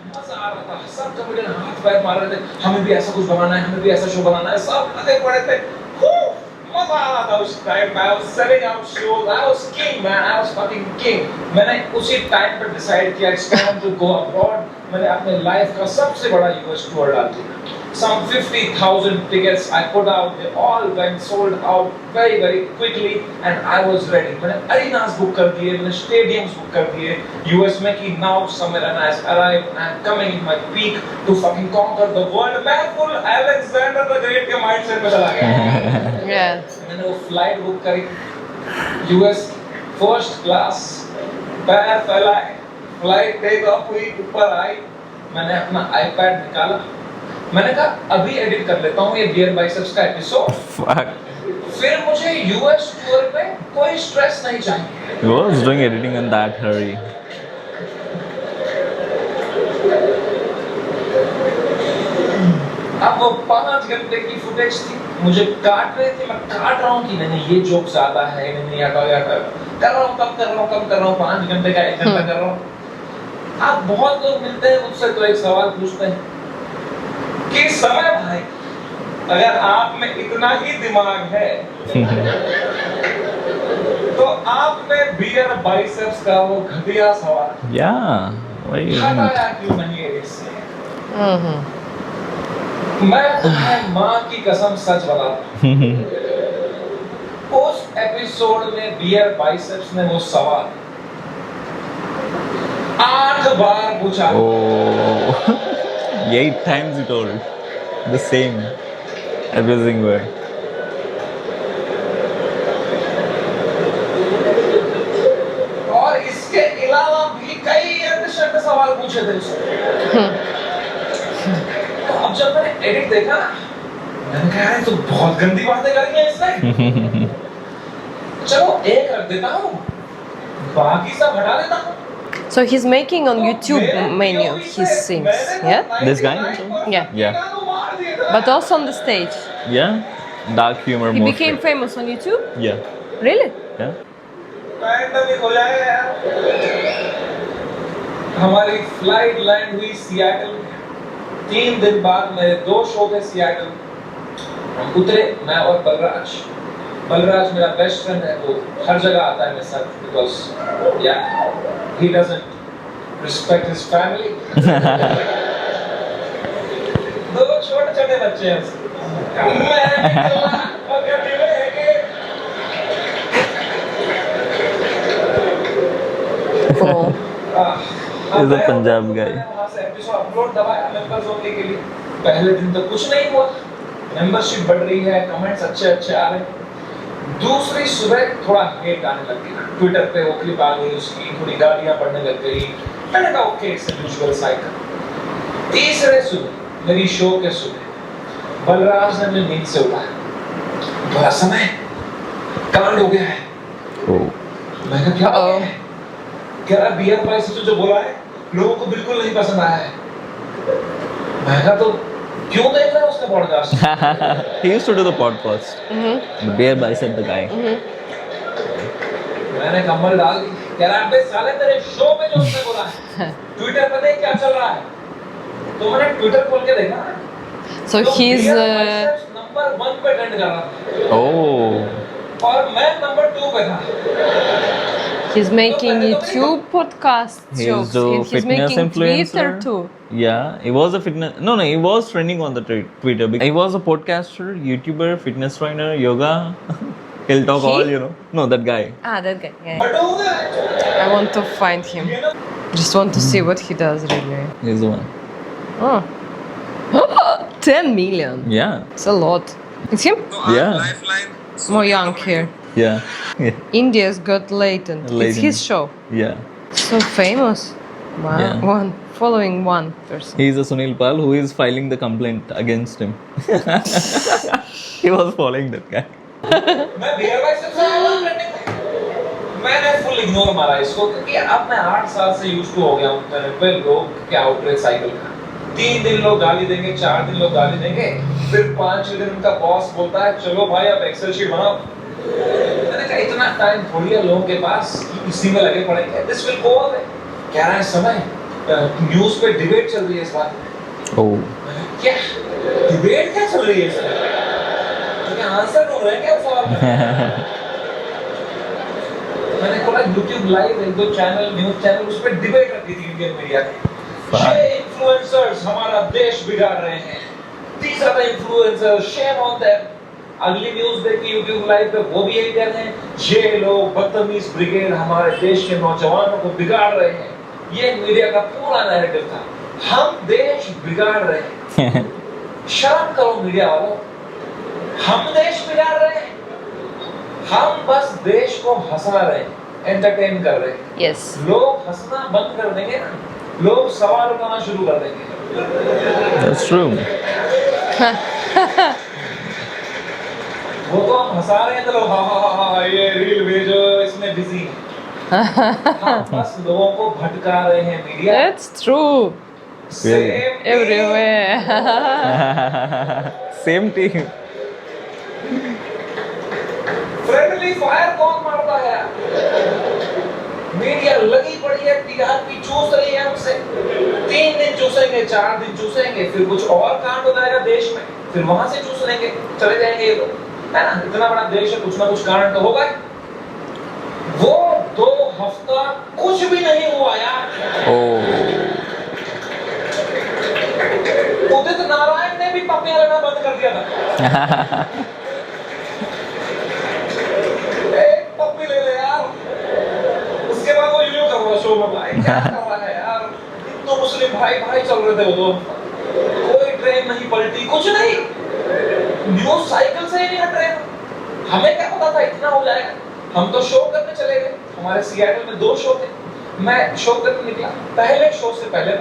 मजा आ रहा था. सब कॉमेडियन हाथ पैर मार रहे थे. हमें भी ऐसा कुछ बनाना है, हमें भी ऐसा शो बनाना है. सब लगे पड़े थे. मजा आ रहा था उस time. I was selling out shows. I was king, man. I was fucking king. मैंने उसी टाइम पर डिसाइड किया it's time to go abroad. मैंने अपने लाइफ का सबसे बड़ा यूएस टूर डाल दिया. Some 50,000 tickets I put out. They all went sold out very very quickly and I was ready. मैंने arenas book कर दिए, मैंने stadiums book कर दिए यूएस में कि now summer and I arrived and I'm coming in my peak to fucking conquer the world. मैं full Alexander the Great के mindset में चला गया. Yes. मैंने वो फ्लाइट बुक करी यूएस फर्स्ट क्लास. पैर फैलाए, फ्लाइट टेक ऑफ हुई, ऊपर आई. मैंने अपना आईपैड निकाला. मैंने कहा अभी एडिट कर लेता हूँ ये बियर बाइसेप्स का एपिसोड. Fuck. फिर मुझे यूएस टूर पे कोई स्ट्रेस नहीं चाहिए. He was doing editing in that hurry. अब वो 5 घंटे की फुटेज थी. मुझे काट रहे थे. मैं काट रहा हूँ कि नहीं ये जोक ज्यादा है, नहीं हटाओ कर रहा हूँ, कम कर रहा हूँ, कम कर रहा हूँ. 5 घंटे का 1 घंटा कर रहा हूँ. अब बहुत लोग मिलते हैं मुझसे तो एक सवाल पूछते हैं कि समय भाई अगर आप में इतना ही दिमाग है तो आप में बियर बाइसेप्स का वो घटिया सवाल Yeah. What do you mean? हटाया क्यों नहीं है इससे? मैं तुम्हें माँ की कसम सच बताता हूँ. उस एपिसोड में बियर बाइसेप्स ने वो सवाल 8 बार पूछा. Oh. 8 times he told the same abusing word. और इसके अलावा भी कई अन्य सवाल पूछे थे उसने. तो अब जब मैंने एडिट देखा ना, मैंने कहा यार तो बहुत गंदी बातें करी हैं इसने. चलो एक रख देता हूँ, बाकी सब हटा देता हूँ. So he's making on YouTube menu his scenes, yeah? This guy? Yeah. Yeah. But also on the stage. Yeah. Dark humor He mostly. became famous on YouTube? Yeah. Really? Yeah. Pant अभी खोला है यार. हमारी flight land हुई Seattle. 3 दिन बाद मेरे 2 show थे सियाटल. हम उतरे, मैं और बलराज. बलराज मेरा बेस्ट फ्रेंड है, वो हर जगह आता है मेरे साथ because yeah he doesn't respect his family. 2 छोटे बच्चे हैं उसके. मैं निकला मगर मिलेंगे. Cool. He's a Punjab guy. वहाँ से एपिसोड अपलोड दबाया मेंबर्स होने के लिए. पहले दिन तो कुछ नहीं हुआ. मेंबरशिप बढ़ रही है, कमेंट्स अच्छे आ रहे हैं. दूसरी सुबह थोड़ा हेट आने लग गया. ट्विटर पे वो क्लिप आ गई उसकी, थोड़ी गालियां पड़ने लग गई. मैंने कहा okay it's a usual cycle. तीसरे सुबह मेरी शो के सुबह बलराज ने मुझे नींद से उठाया. थोड़ा समय कांड हो गया है। Oh. मैं कहा क्या हो गया है? कह रहा बियर बाय सिस्टर जो बोला है लोगों को बिल्कुल नहीं पसंद आया है। मैं कहा तो क्यों देख रहा है उसका podcast? He used to do the podcast. The Bear Bicep the guy. मैंने कम्बल डाल दी। कह रहा अबे साले तेरे शो पे जो उसने बोला है ट्विटर पे देख क्या चल रहा है। तो मैंने ट्विटर खोल के देखा। So he's नंबर 1 पे ट्रेंड कर रहा था। Oh. और मैं नंबर 2 पे था। he's making YouTube podcast He's jokes. the And he's fitness making influencer. Twitter too. Yeah, he was a fitness. No, he was trending on the Twitter. He was a podcaster, YouTuber, fitness trainer, yoga. He'll talk He? all, No, that guy. Ah, that guy. Yeah. But हो गया। I want to find him. ये ना Just want to see what he does really. He's the one. Oh. 10 million. Yeah. It's a lot. It's him? Yeah. More young here. Yeah. Yeah. India's Got Latent. It's Latent. his show. Yeah. So famous. Wow. Yeah. Following one person. He's a Sunil Pal who is filing the complaint against him. He was following that guy. मैं beer bye sister से आया हूँ trending में। मैंने full ignore मारा इसको क्योंकि अब मैं 8 साल से यूज्ड टू हो गया हूँ इंटरनेट पे लोग के आउटरीच साइकिल का। 3 दिन लोग गाली देंगे, 4 दिन लोग गाली देंगे, फिर 5वें दिन उनका बॉस बोलता है चलो भाई अब एक्सेल शीट बनाओ। मैंने कहा इतना टाइम थोड़ी है लोगों के पास कि इसी में लगे पड़ेंगे। This will go away. कह रहा है समय न्यूज़ पे डिबेट चल रही है इस बात पे। Oh. क्या डिबेट क्या चल रही है इसमें? आंसर ढूंढ रहे हैं क्या सवाल का? मैंने खोला YouTube live 1-2 channel news channel उस पे डिबेट रखी थी इंडियन मीडिया ने। ये इन्फ्लुएंसर्स हमारा देश बिगाड़ रहे हैं। These are the influencers, shame on them। अगली न्यूज़ देखी YouTube लाइव पे वो भी यही कह रहे हैं ये लोग बदतमीज ब्रिगेड हमारे देश के नौजवानों को बिगाड़ रहे हैं। ये मीडिया का पूरा नैरेटिव था। हम देश बिगाड़ रहे हैं। शर्म करो मीडिया वालों। हम देश बिगाड़ रहे हैं। हम बस देश को हंसा रहे हैं, एंटरटेन कर रहे हैं। Yes. लोग हंसना बंद कर देंगे ना, लोग सवाल उठाना शुरू कर देंगे। That's true. वो तो हम हंसा रहे हैं तो लोग हा ये रील भेजो इसमें बिजी है। हम बस लोगों को भटका रहे हैं media. That's true. Same Everywhere. Same team. Friendly fire कौन मारता है? मीडिया लगी पड़ी है, टीआरपी चूस रही है हमसे। 3 दिन चूसेंगे, 4 दिन चूसेंगे, फिर कुछ और कांड हो जाएगा देश में, फिर वहां से चूस लेंगे, चले जाएंगे ये लोग, है ना? इतना बड़ा देश है, कुछ ना कुछ कांड तो होगा। वो 2 हफ्ता कुछ भी नहीं हुआ यार। Oh. उदित नारायण ने भी पप्पियां लेना बंद कर दिया था। एक पप्पी ले ले यार। उसके बाद वो यूं कर रहा शो में भाई क्या कर रहा है यार? तो मुस्लिम भाई भाई चल रहे थे वो तो। कोई ट्रेन नहीं पलटी, कुछ नहीं। न्यूज़ साइकिल से ही नहीं हट रहे। हमें क्या पता था इतना हो जाएगा? हम तो शो करने चले गए। हमारे सिएटल में 2 शो थे। मैं शो करने निकला। पहले शो से पहले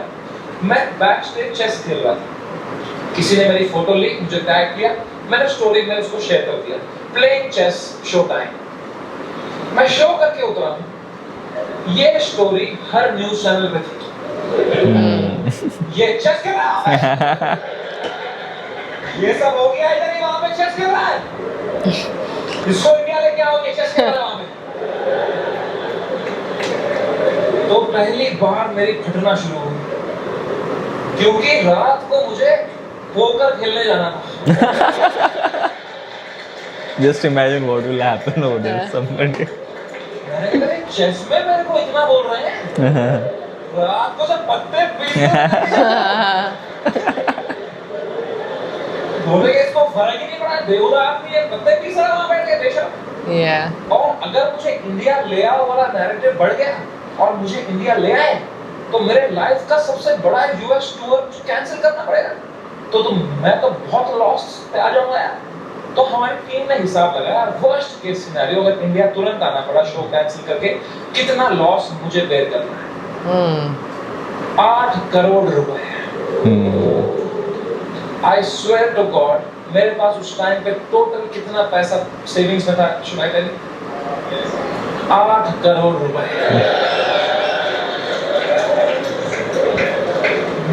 मैं बैक स्टेज चेस खेल रहा था। किसी ने मेरी फोटो ली, मुझे टैग किया, मैंने स्टोरी में उसको शेयर कर दिया। Playing chess show time. मैं शो करके उतरा हूँ। ये स्टोरी हर न्यूज़ चैनल पे थी। ये चेस खेल रहा है। ये सब हो गया इधर ही, वहां पे चेस खेल रहा है। इसको इंडिया लेके आओ, ये चेस खेल रहा है वहां पे। तो पहली बार मेरी फटना शुरू हुई क्योंकि रात को मुझे पोकर खेलने जाना था। Just imagine what will happen over there. Somebody. मैंने कहा चेस में मेरे को इतना बोल रहे हैं, रात को सब पत्ते पीस बोले कि इसको फर्क ही नहीं पड़ा, बेहुदा आदमी है, पत्ते पीस रहा वहाँ बैठ के बेशक। Yeah. और अगर मुझे इंडिया ले आओ वाला नैरेटिव बढ़ गया और मुझे इंडिया ले आए तो मेरे लाइफ का सबसे बड़ा यूएस टूर कैंसिल करना पड़ेगा। तो मैं तो बहुत लॉस पे आ जाऊंगा यार। तो हमारी टीम ने हिसाब लगाया, वर्स्ट केस सिनेरियो अगर इंडिया तुरंत आना पड़ा शो कैंसिल करके, कितना लॉस मुझे बेयर करना है। 8 करोड़ रुपए। आई स्वेयर टू गॉड मेरे पास उस टाइम पे टोटल कितना पैसा सेविंग्स में था, should I tell you? 8 crore रुपए।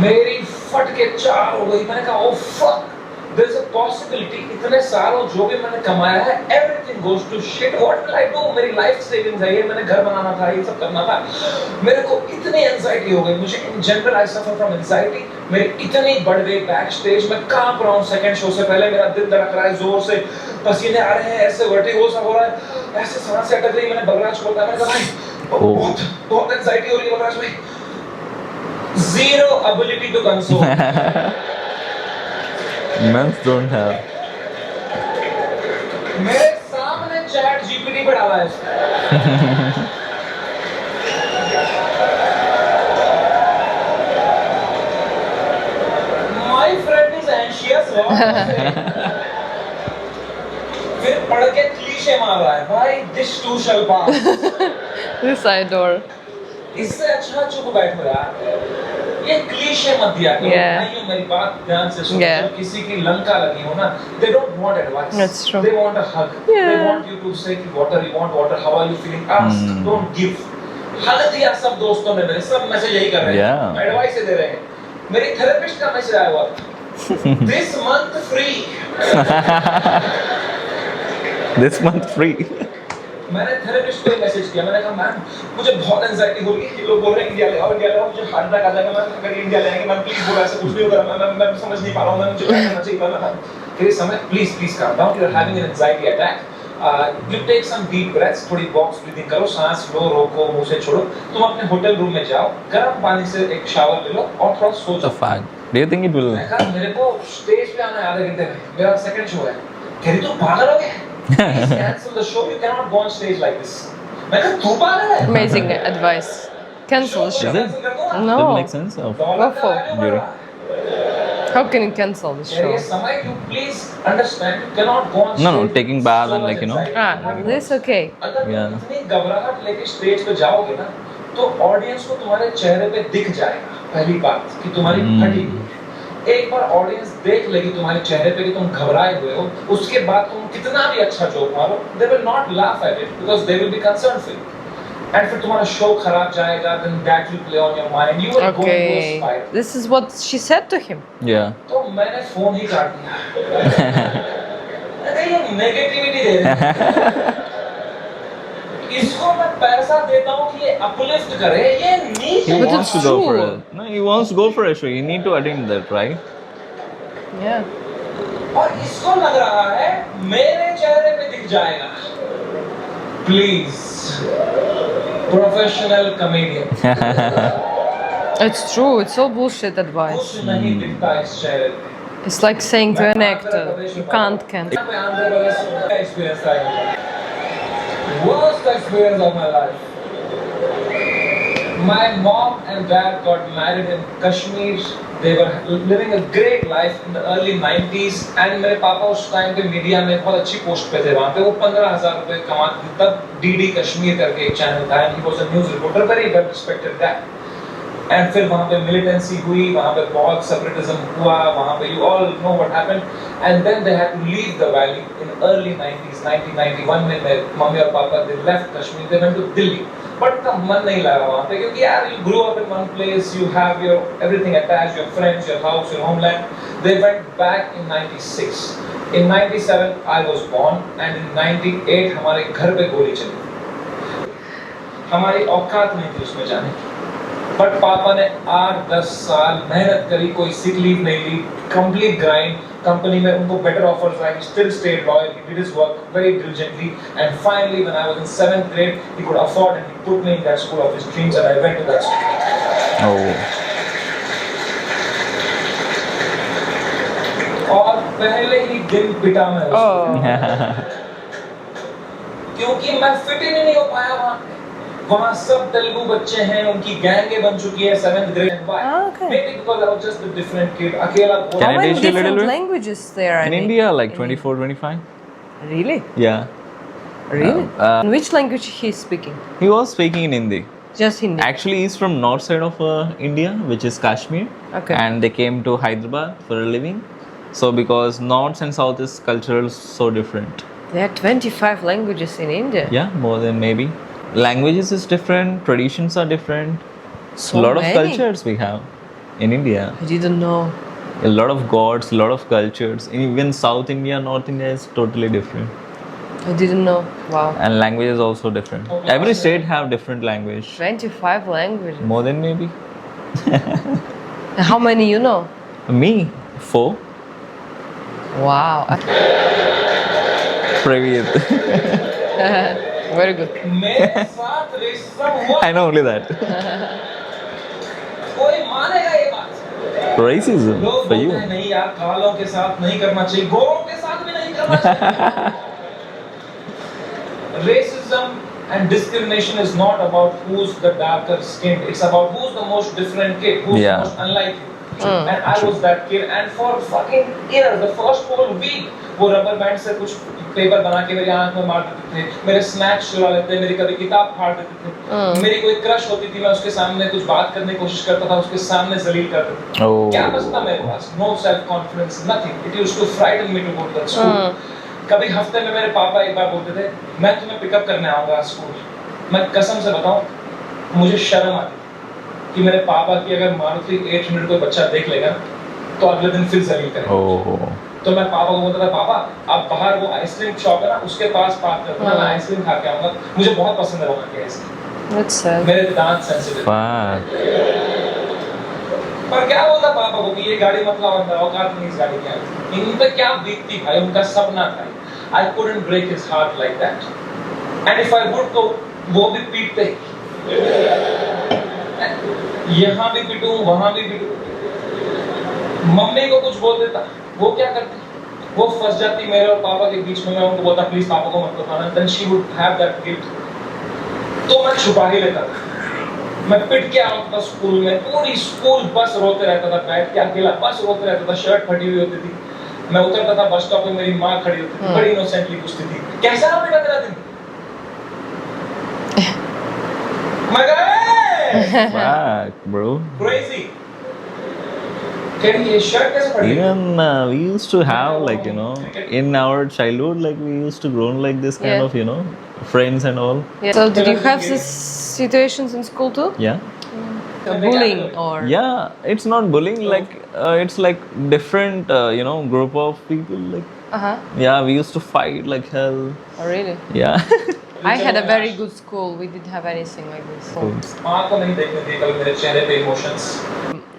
मेरी फट के 4 हो गई। मैंने कहा oh fuck, there's a possibility इतने सालों जो भी मैंने कमाया है everything goes to shit, what will I do? मेरी लाइफ सेविंग्स है ये, मैंने घर बनाना था, ये सब करना था। मेरे को इतनी एंजाइटी हो गई, मुझे in general I suffer from anxiety. मेरी इतनी बढ़ गई बैक स्टेज, मैं कांप रहा हूँ सेकंड शो से पहले, मेरा दिल धड़क रहा है जोर से, पसीने आ रहे हैं, ऐसे वर्टिगो सा हो रहा है, ऐसे सांस अटक रही। मैंने बलराज को बताया, मैंने कहा भाई बहुत एंजाइटी हो रही है बलराज भाई। Zero ability to console. Men don't have. मेरे सामने चैट जीपीटी पे डाला है इसने। My friend is anxious. फिर पढ़ के क्लीशे मार रहा है भाई, this too shall pass. This I adore. इससे अच्छा चुप बैठो यार, ये क्लीशे मत दिया करो। Yeah. भाइयों मेरी बात ध्यान से सुनो, Yeah. जब किसी की लंका लगी हो ना, they don't want advice. That's true. They want a hug. Yeah. They want you to say कि water, you want water, how are you feeling? Ask, don't give. हग दिया सब दोस्तों ने मेरे, सब मैसेज यही कर रहे हैं, Yeah. एडवाइस दे रहे हैं। मेरी थेरेपिस्ट का मैसेज आया हुआ, this month free. This month free. मैंने थेरेपिस्ट को मैसेज किया, मैंने कहा मैम मुझे बहुत एंजाइटी हो रही है, ये लोग बोल रहे हैं इंडिया ले आओ, मुझे हार्ट अटैक आ जाएगा मैम अगर इंडिया ले आएंगे मैम, प्लीज बोलो, ऐसा कुछ नहीं होगा मैं समझ नहीं पा रहा हूँ मैम, मुझे क्या करना चाहिए मैम। फिर इस समय please calm down, you are having an anxiety attack, you take some deep breaths, थोड़ी बॉक्स ब्रीथिंग करो, सांस लो, रोको, मुंह से छोड़ो, तुम अपने होटल रूम में जाओ, गर्म पानी से एक शावर ले लो और थोड़ा सो The जाओ। fact. Do you think it will? मैं कहा मेरे को स्टेज पे आना है आधे घंटे में, मेरा सेकंड शो है। कह रही तू पागल हो गया? Please cancel the show, you cannot go on stage like this. मैं कहा तू पागल है? Amazing advice. Cancel the Is show. it? Cancel कर दूंगा? No. That makes sense. Of. दौलत का Awful. value बढ़ रहा है। How can you cancel the कह रही है, show? समय you please understand, you cannot go on No, no, stage taking with bath so and much like, you know. anxiety. This okay. अगर तुम Yeah. इतनी घबराहट लेके स्टेज पे जाओगे ना, तो ऑडियंस को तुम्हारे चेहरे पे दिख जाएगा पहली बात कि तुम्हारी फटी हुई है। एक बार ऑडियंस देख लेगी तुम्हारे चेहरे पे कि तुम घबराए हुए हो, उसके बाद तुम कितना भी अच्छा जोक मारो, they will not laugh at it because they will be concerned for you. And फिर तुम्हारा शो खराब जाएगा, then that will play on your mind. You will go into a Okay. spiral. This is what she said to him. Yeah. तो मैंने phone ही काट दिया। अरे ये नेगेटिविटी दे रहे हैं। इसको मैं पैसा देता हूँ कि ये अपलिफ्ट करे, ये नीच He But wants it's to go for true. it. No, he wants to go for a show. You need to attend that, right? Yeah. और इसको लग रहा है मेरे चेहरे पे दिख जाएगा। Please professional comedian, It's true. It's all bullshit advice. कुछ नहीं दिखता इस चेहरे पे। It's like saying to an actor, you can't cancel. मैं आंध्र प्रदेश में एक्सपीरियंस था, worst experience of my life. My mom and dad got married in Kashmir. They were living a great life in the early 90s. And मेरे पापा उस time पे media में बहुत अच्छी पोस्ट पे थे, वहाँ पे वो 15,000 रुपए कमाते थे। तब DD कश्मीर करके एक चैनल था, and he was a news reporter, very well respected guy. And फिर वहाँ पे militancy हुई, वहाँ पे बहुत separatism हुआ, वहाँ पे you all know what happened. And then they had to leave the valley in early 90s, 1991 में मेरे मम्मी और पापा they left Kashmir, they went to Delhi. But का मन नहीं लगा वहाँ पे, क्योंकि यार you grew up in one place, you have your everything attached, your friends, your house, your homeland. They went back in 96. In 97 I was born, and in 98 हमारे घर पे गोली चली। हमारी औकात नहीं थी उसमें जाने की। बट पापा ने 8-10 साल मेहनत करी, कोई सिक लीव नहीं ली, कंप्लीट ग्राइंड, कंपनी में उनको बेटर ऑफर्स आए, still stayed loyal, he did his work very diligently, and finally when I was in 7th grade he could afford and he put me in that school of his dreams and I went to that school. Oh. और पहले ही दिन पिटा मैं उसको, Oh. क्योंकि मैं fit ही नहीं हो पाया वहाँ पे। वहाँ सब तेलुगु बच्चे हैं, उनकी गैंगे बन चुकी है 7th grade. Why? Okay. Maybe because I was just a different kid. अकेला Can How I many teach you a little different bit? languages there are In India, like 24, 25. Really? Yeah. Really? In which language he is speaking? He was speaking in Hindi. Just Hindi. Actually, he's from north side of India, which is Kashmir. Okay. And they came to Hyderabad for a living. So because north and south is cultural so different. There are 25 languages in India. Yeah, more than maybe. Languages is different, traditions are different. So A lot many. of cultures we have in India. I didn't know. A lot of gods, a lot of cultures. Even South India, North India is totally different. I didn't know. Wow. And language is also different. Every state have different language. 25 languages. More than maybe. And how many you know? Me, 4. Wow. Praveer. Very good. मेरे साथ racism हुआ I know only that. कोई मानेगा ये बात Racism लोग for बोलते you. हैं नहीं यार कालों के साथ नहीं करना चाहिए गोरों के साथ भी नहीं करना चाहिए racism and discrimination is not about who's the darker skinned it's about who's the most different kid who's Yeah. the most unlike you and I was that kid and for fucking years the first whole week वो rubber band से कुछ paper बना के मेरी आंख में मार देते थे मेरे स्नैक्स चुरा लेते मेरी कभी किताब फाड़ देते थे मेरी कोई क्रश होती थी मैं उसके सामने कुछ बात करने की कोशिश करता था उसके सामने जलील कर देता था Oh. क्या बचता मेरे पास no self confidence nothing it used to frighten me to go to that school कभी हफ्ते में मेरे पापा एक बार बोलते थे मैं तुम्हें पिकअप करने आऊंगा स्कूल मैं कसम से बताऊं मुझे शर्म आती कि मेरे पापा की अगर मारुति 800 कोई बच्चा देख लेगा तो अगले दिन फिर जलील करेगा Oh. तो मैं पापा को बोलता था पापा आप बाहर वो आइसक्रीम शॉप है ना उसके पास पार्क कर दो मैं आइसक्रीम खा के आऊंगा मुझे बहुत पसंद है वहाँ की आइसक्रीम That's sad. मेरे दांत सेंसिटिव Fuck. पर क्या बोलता पापा को कि ये गाड़ी मत लाओ अंदर औकात नहीं इस गाड़ी की आती इन पे क्या बीतती भाई उनका सपना था I couldn't break his heart like that and if I would तो वो भी पीटते यहाँ भी पीटूं वहाँ भी पीटूं मम्मी को कुछ बोल देता वो क्या करती वो फंस जाती मेरे और पापा के बीच में मैं उनको बोलता प्लीज पापा को मत बताना then she would have that guilt तो मैं छुपा ही लेता था मैं पिट के आता था स्कूल में पूरी स्कूल बस रोते रहता था बैठ के अकेला बस रोते रहता था शर्ट फटी हुई होती थी मैं उतरता था बस स्टॉप पे मेरी माँ खड़ी होती थी बड़ी इनोसेंटली पूछती थी कैसा रहा बेटा तेरा दिन मैं कहा Fuck, bro. crazy ये शर्ट कैसे फटी Even we used to have like in our childhood like we used to grow like this kind Yeah. of friends and all. Yeah. So did you have these situations in school too? Yeah. Bullying or? Yeah, it's not bullying like it's like different group of people like Uh-huh. yeah we used to fight like hell. Oh, really? Yeah. I had a very good school. We didn't have anything like this. माँ को नहीं देखने दी कभी मेरे चेहरे पे emotions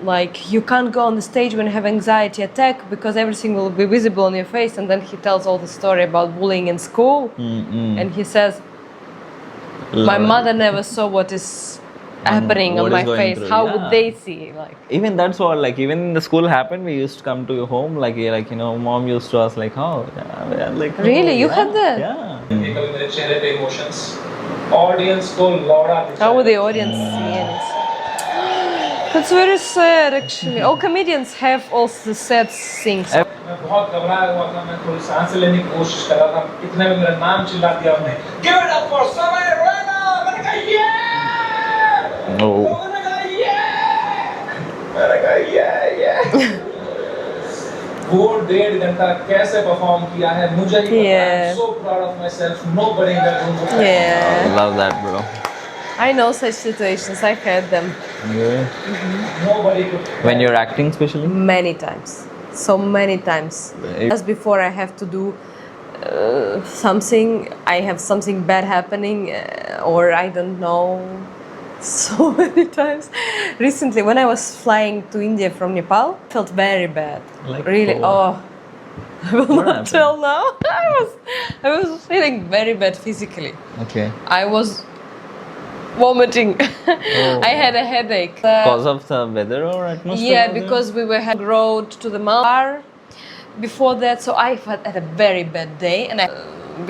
Like you can't go on the stage when you have anxiety attack because everything will be visible on your face. And then he tells all the story about bullying in school, and he says, "My mother never saw what is happening what on is my going face. through, How yeah. would they see?" Like, Even that's what like even in the school happened we used to come to your home like mom used to ask like how yeah, like Really? You yeah, had that? yeah. ये कभी मेरे चेहरे पे emotions audience को लौड़ा how would the audience see it? That's very sad, actually. All comedians have also sad things. मैं बहुत घबराया हुआ था मैं थोड़ी सांस लेने की कोशिश कर रहा था कितने में मेरा नाम चिल्ला दिया उन्होंने गिव इट अप फॉर समय रोना मैंने कहा ये Oh. मैंने कहा ये वो 1.5 घंटा कैसे परफॉर्म किया है मुझे ही पता है Yeah. So proud of my self nobody in that room Yeah, Love that, bro. I know such situations. I've had them nobody could When you're acting, especially. many times. So many times. Just before I have to do something, I have something bad happening, or I don't know. So many times. Recently, when I was flying to India from Nepal, felt very bad. Like, Really, oh. I will What not happened? tell now. I was feeling very bad physically. Okay. I was vomiting. I had a headache. Cause of the weather or atmosphere? Yeah, over there? because we were had road to the bar before that, so I had a very bad day, and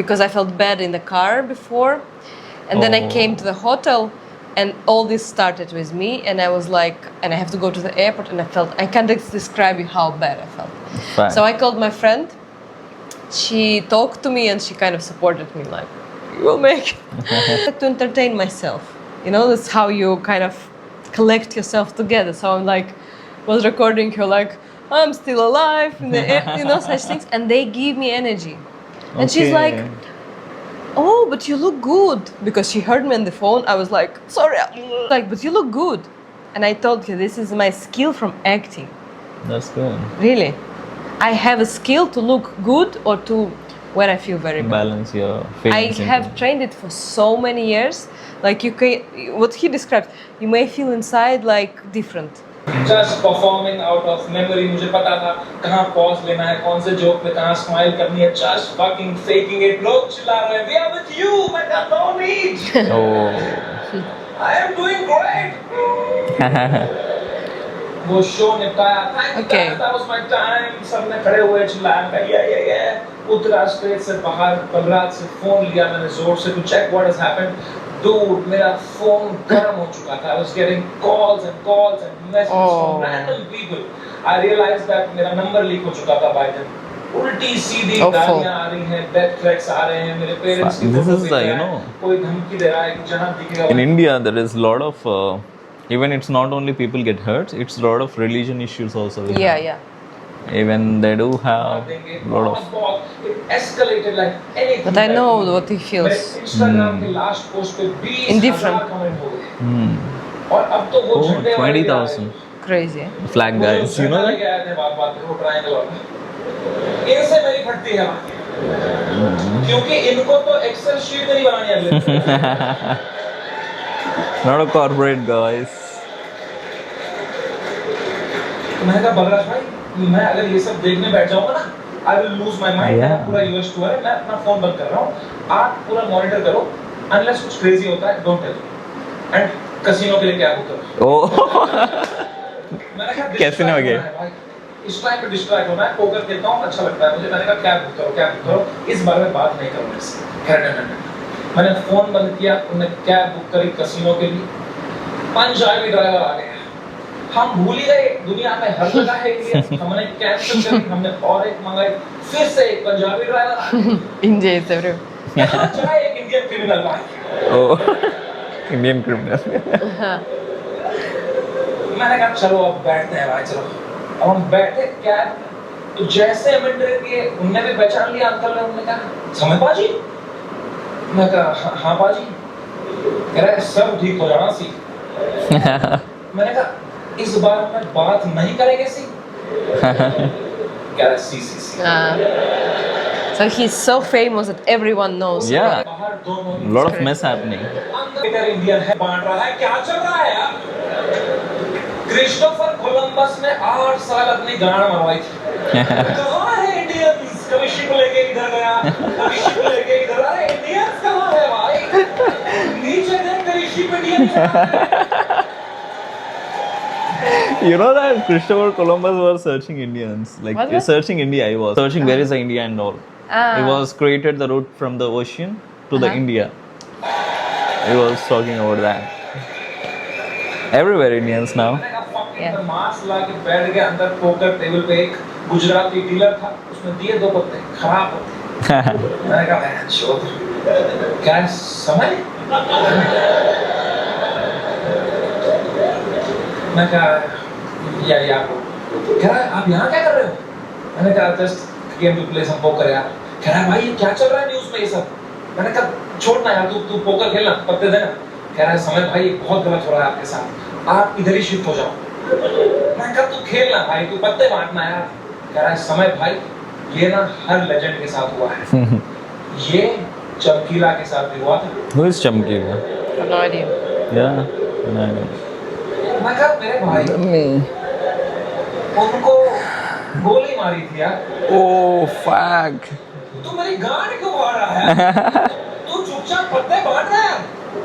because I felt bad in the car before, and then I Oh. came to the hotel, and all this started with me, and I was like, and I have to go to the airport, and I can't describe you how bad I felt. Fine. So I called my friend. She talked to me, and she kind of supported me, like, you will make it. To entertain myself. That's how you kind of collect yourself together. So I'm like, was recording her like, I'm still alive, you know, such things, and they give me energy. And she's Okay. like, oh, but you look good, because she heard me on the phone. I was like, sorry, like, but you look good, and I told her this is my skill from acting. That's good. Really, I have a skill to look good or to where I feel very bad. Balance your I feelings. have trained it for so many years. Like you can, what he described, you may feel inside like different. Just performing out of memory. मुझे पता था कहाँ pause लेना है, कौन से joke पे कहाँ smile करनी है. Just fucking faking it. लोग चिल्ला रहे हैं. We are with you. मैं कहा no need. Oh. I am doing great. वो show निपटाया. Thank you. Okay. That was my time. सबने खड़े हुए चिल्लाया. Yeah. उतरा स्टेज से बाहर. बलराज से phone लिया मैंने जोर से to check what has happened. Dude, मेरा phone गर्म हो चुका था. I was getting calls and messages from random people. I realized that मेरा number leak हो चुका था by then. उल्टी सीधी गालियाँ आ रही हैं, death threats आ रहे हैं, मेरे parents की This photo is भेज the, रहा you है, know, कोई धमकी दे रहा है कि जहाँ दिखेगा in India, there is a lot of, even it's not only people get hurt, it's a lot of religion issues also. Yeah. Even they do have देंगे. a lot of. It escalated like anything. But I know what he मेरे feels. Instagram के last post पे 20,000 Indifferent. comment हो गए. Hmm. और अब तो वो Oh, झंडे वाले भी आ रहे हैं. 20,000 Crazy. flag वो जो guys, you know झंडा that? लेके आए थे बात पे, वो triangle वाला. इनसे मेरी फटती है बात. क्योंकि इनको तो Excel sheet नहीं बनानी अगले दिन. Not a corporate guys. मैंने कहा बलराज भाई, मैं अगर ये सब देखने बैठ जाऊंगा ना, I will lose my mind. Yeah. पूरा US टूर है, मैं अपना फोन बंद कर रहा हूँ. आप पूरा मॉनिटर करो. Unless कुछ crazy होता है, don't tell me. And casino के लिए क्या बुक करो. Oh. मैंने कहा कैसीनो distract गए? होना है भाई. इस टाइम पे डिस्ट्रैक्ट होना है. पोकर खेलता हूँ, अच्छा लगता है मुझे. मैंने कहा क्या बुक करो. इस बारे में बात नहीं करूँगा इससे. नहीं. मैंने फोन बंद किया. उन्होंने कैब बुक करी कैसीनो के लिए. पंजाबी ड्राइवर आ गया. हम भूल ही गए दुनिया में हर जगह है इंडियन. हमने कैंसिल करी. हमने और एक मंगाई. फिर से एक Punjabi driver. India is everywhere. यहाँ जाए एक इंडियन क्रिमिनल भाई. Oh. Indian criminal. मैंने कहा चलो अब बैठते हैं भाई. चलो अब हम बैठे कैब. तो जैसे हम एंटर किए, उनने भी पहचान लिया अंकल ने. उन्होंने कहा समय पाजी. मैं कहा हाँ पाजी. कह रहा है सब ठीक हो जाना सी. मैंने कहा इस बार में बात नहीं करेंगे सी. कह रहा है सी. So he's so famous that everyone knows. Yeah. बाहर दोनों A lot of mess happening. अंदर इंडियन है बांट रहा है. क्या चल रहा है यार. क्रिस्टोफर कोलंबस ने 8 साल अपनी गाड़ मरवाई थी. कहाँ है इंडियंस. कभी शिप लेके इधर गया, कभी शिप लेके इधर. अरे इंडियंस कहाँ है भाई. नीचे देख तेरी ship Indian. You know that Christopher Columbus was searching Indians, like Was it? searching India. He was searching where is the India and all. He was created the route from the ocean to the India. He was talking about that. Everywhere Indians now. Yeah. Mask ला के बैठ गए अंदर. Poker table पे एक Gujarati dealer था. उसने दिए 2 पत्ते खराब पत्ते. मैंने कहा मैं छोड़. क्या समय. मैं कहा या कह रहा है आप यहाँ क्या कर रहे हो. मैंने कहा just game to play some poker यार. कह रहा है भाई ये क्या चल रहा है न्यूज़ में ये सब. मैंने कहा छोड़ना यार. तू पोकर खेलना, पत्ते देना. कह रहा है समय भाई बहुत गलत हो रहा है आपके साथ. आप इधर ही शिफ्ट हो जाओ. मैं कहा तू खेलना भाई, तू पत्ते बांटना यार. कह रहा है समय भाई ये ना हर लेजेंड के साथ हुआ है. ये चमकीला के साथ भी हुआ था. Who is Chamkila? No idea. Yeah. No. मैं कहा मेरे भाई उनको गोली मारी थी यार. Oh fuck. तू मेरी गांड क्यों मार रहा है. तू चुपचाप पत्ते बांट रहा है.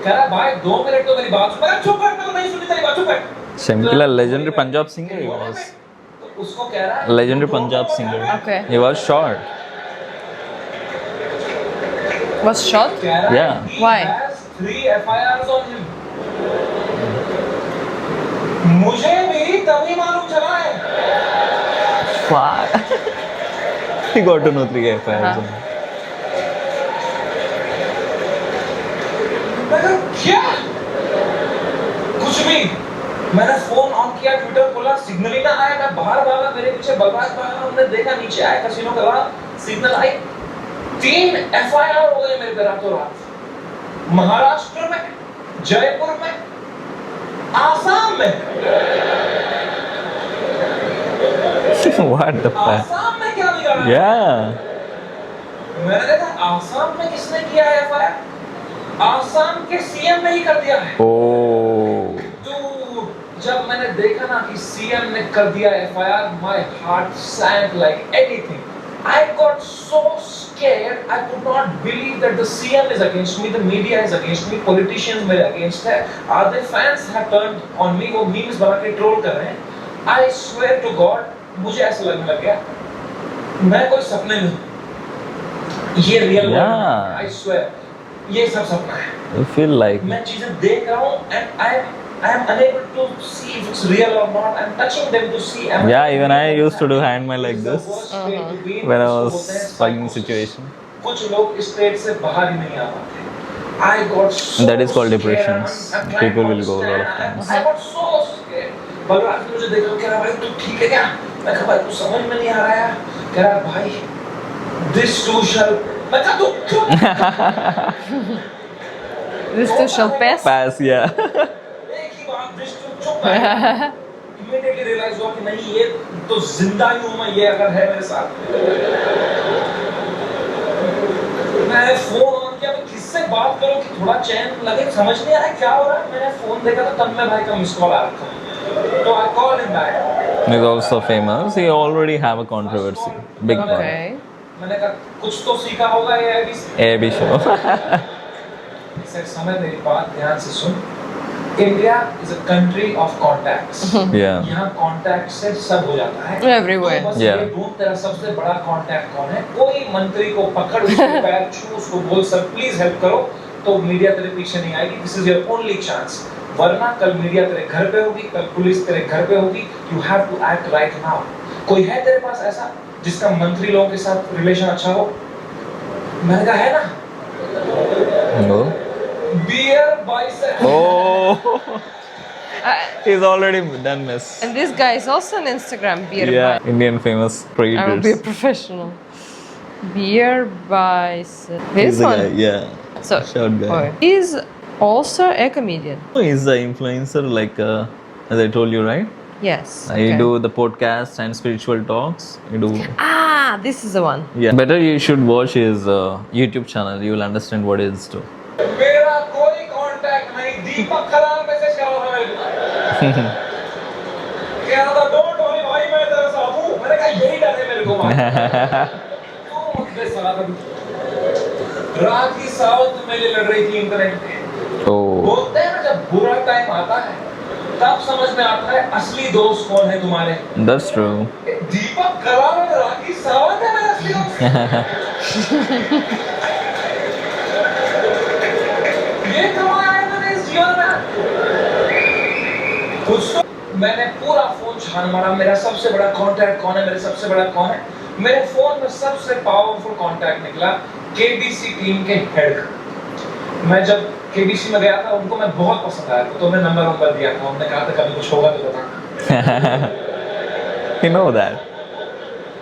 कह रहा भाई 2 मिनट तो मेरी बात सुन. मैं चुप बैठ. मैं नहीं सुनी तेरी बात. चुप बैठ. Chamkila, legendary Punjab singer he was. तो उसको कह रहा है Legendary Punjab singer. Okay. He was shot. Was shot? कह रहा है Yeah. he Why? has 3 FIRs on him. मुझे भी तभी मालूम चला है. Fuck. He got to know 3 FIRs. मैं कहा क्या. कुछ भी. मैंने फोन ऑन किया, ट्विटर खोला, सिग्नल ही ना आया, मैं बाहर भागा, मेरे पीछे बलराज भागा, हमने देखा नीचे आया कैसीनो का सिग्नल आई, 3 FIR हो गए मेरे पे रातों रात, महाराष्ट्र में, जयपुर में, आसाम में। What the fuck? आसाम में क्या बिगाड़ा? Yeah. मैंने देखा आसाम में किसने किया है FIR? आसाम के CM ने ही कर दिया है। Oh. तो जब मैंने देखा ना कि CM ने कर दिया FIR, my heart sank like anything. I got so scared. I could not believe that the CM is against me, the media is against me, politicians मेरे against है. Other fans have turned on me. वो memes बना के troll कर रहे हैं. I swear to God, मुझे ऐसा लगने लग गया, मैं कोई सपने में हूँ. ये real Yeah. है. I swear. ये सब सपना है. You feel like. मैं चीजें देख रहा हूँ and I am unable to see if it's real or not. I'm touching them to see. Yeah, even I used to do hand my like this when I was stuck in situation. कुछ लोग इस state से बाहर ही नहीं आ पाते. I got so That is called depressions. scared. I'm trying People to will go a lot of understand. times. I got so scared. Balraj ने मुझे देखा, कह रहा भाई तू ठीक है क्या? मैं कहा भाई तू समझ में नहीं आ रहा है. कह रहा भाई this too shall. मैं कहा तू क्यों? This too shall pass. Pass, yeah. एक ही बात this too चुप है. Immediately realize हुआ कि नहीं ये तो जिंदा ही हूँ मैं, ये अगर है मेरे साथ. मैंने फोन ऑन किया, मैं किससे बात करूं कि थोड़ा चैन लगे, समझ नहीं आ रहा क्या हो रहा है. मैंने फोन देखा तो तब मैं भाई का मिस कॉल आ रहा था. तो I called him back. He's also famous. He already have a controversy. Big one. Okay. मैंने कहा कुछ तो सीखा होगा ये अभी से. AB show. सर समझ मेरी बात ध्यान से सुन. India is a country of contacts. Yeah. यहाँ कॉन्टैक्ट से सब हो जाता है. Everywhere. तो बस Yeah. ये ढूंढ तेरा सबसे बड़ा कॉन्टैक्ट कौन है. कोई मंत्री को पकड़, उसके पैर छू, उसको बोल सर प्लीज हेल्प करो, तो मीडिया तेरे पीछे नहीं आएगी. This is your only chance. वरना कल मीडिया तेरे घर पे होगी, कल पुलिस तेरे घर पे होगी. You have to act right now. कोई है तेरे पास ऐसा जिसका मंत्री लोगों के साथ रिलेशन अच्छा हो? मैंने कहा है ना. No. Beer biceps. Oh. He's already done mess. And this guy is also on Instagram. Beer Yeah. by. Indian famous I will be a creators. professional. Beer by. This He's the one. guy. Yeah. So Short guy. oh, he's also a comedian. He's the influencer, like as I told you, right? Yes. I do the podcast and spiritual talks. I do. Ah, this is the one. Yeah. Better you should watch his YouTube channel. You will understand what it is too. मेरा कोई contact नहीं. दीपक खराब message कर रहा था मेरे को. कह रहा था डोंट वरी भाई मैं तेरे साथ हूं. मैंने कहा यही डर है मेरे को. तो मुझे सलाह कभी. राखी सावंत मेरे लड़ रही थी इंटरनेट पे. Oh. बोलते हैं ना जब बुरा टाइम आता है तब समझ में आता है असली दोस्त कौन है तुम्हारे. That's true. दीपक खराब और राखी सावंत है मेरा असली दोस्त. ये कमाया है मैंने इस जीवन में. कुछ तो मैंने पूरा फोन छान मारा. मेरा सबसे बड़ा कांटेक्ट कौन है, मेरे सबसे बड़ा कौन है. मेरे फोन में सबसे पावरफुल कांटेक्ट निकला KBC टीम के हेड का. मैं जब KBC में गया था उनको मैं बहुत पसंद आया था, तो उन्हें नंबर दिया था. उन्होंने कहा था कभी कुछ होगा तो बता. You know that.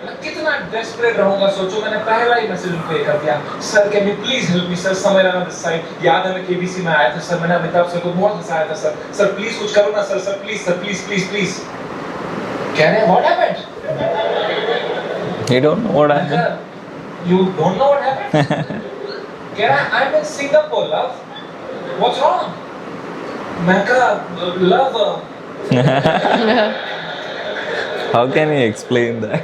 मैं कितना डेस्परेट रहूंगा सोचो. मैंने पहला ही मैसेज उनको ये कर दिया, sir can you please help me sir, somewhere on this side. याद है मैं KBC में आया था सर, मैंने अमिताभ सर को बहुत हंसाया था सर. सर प्लीज कुछ करो ना sir. Sir please please please. कह रहे हैं what happened. You don't know what happened? You don't know what happened? कह रहा है I'm in Singapore love. What's wrong? मैं कहा love. How can you explain that?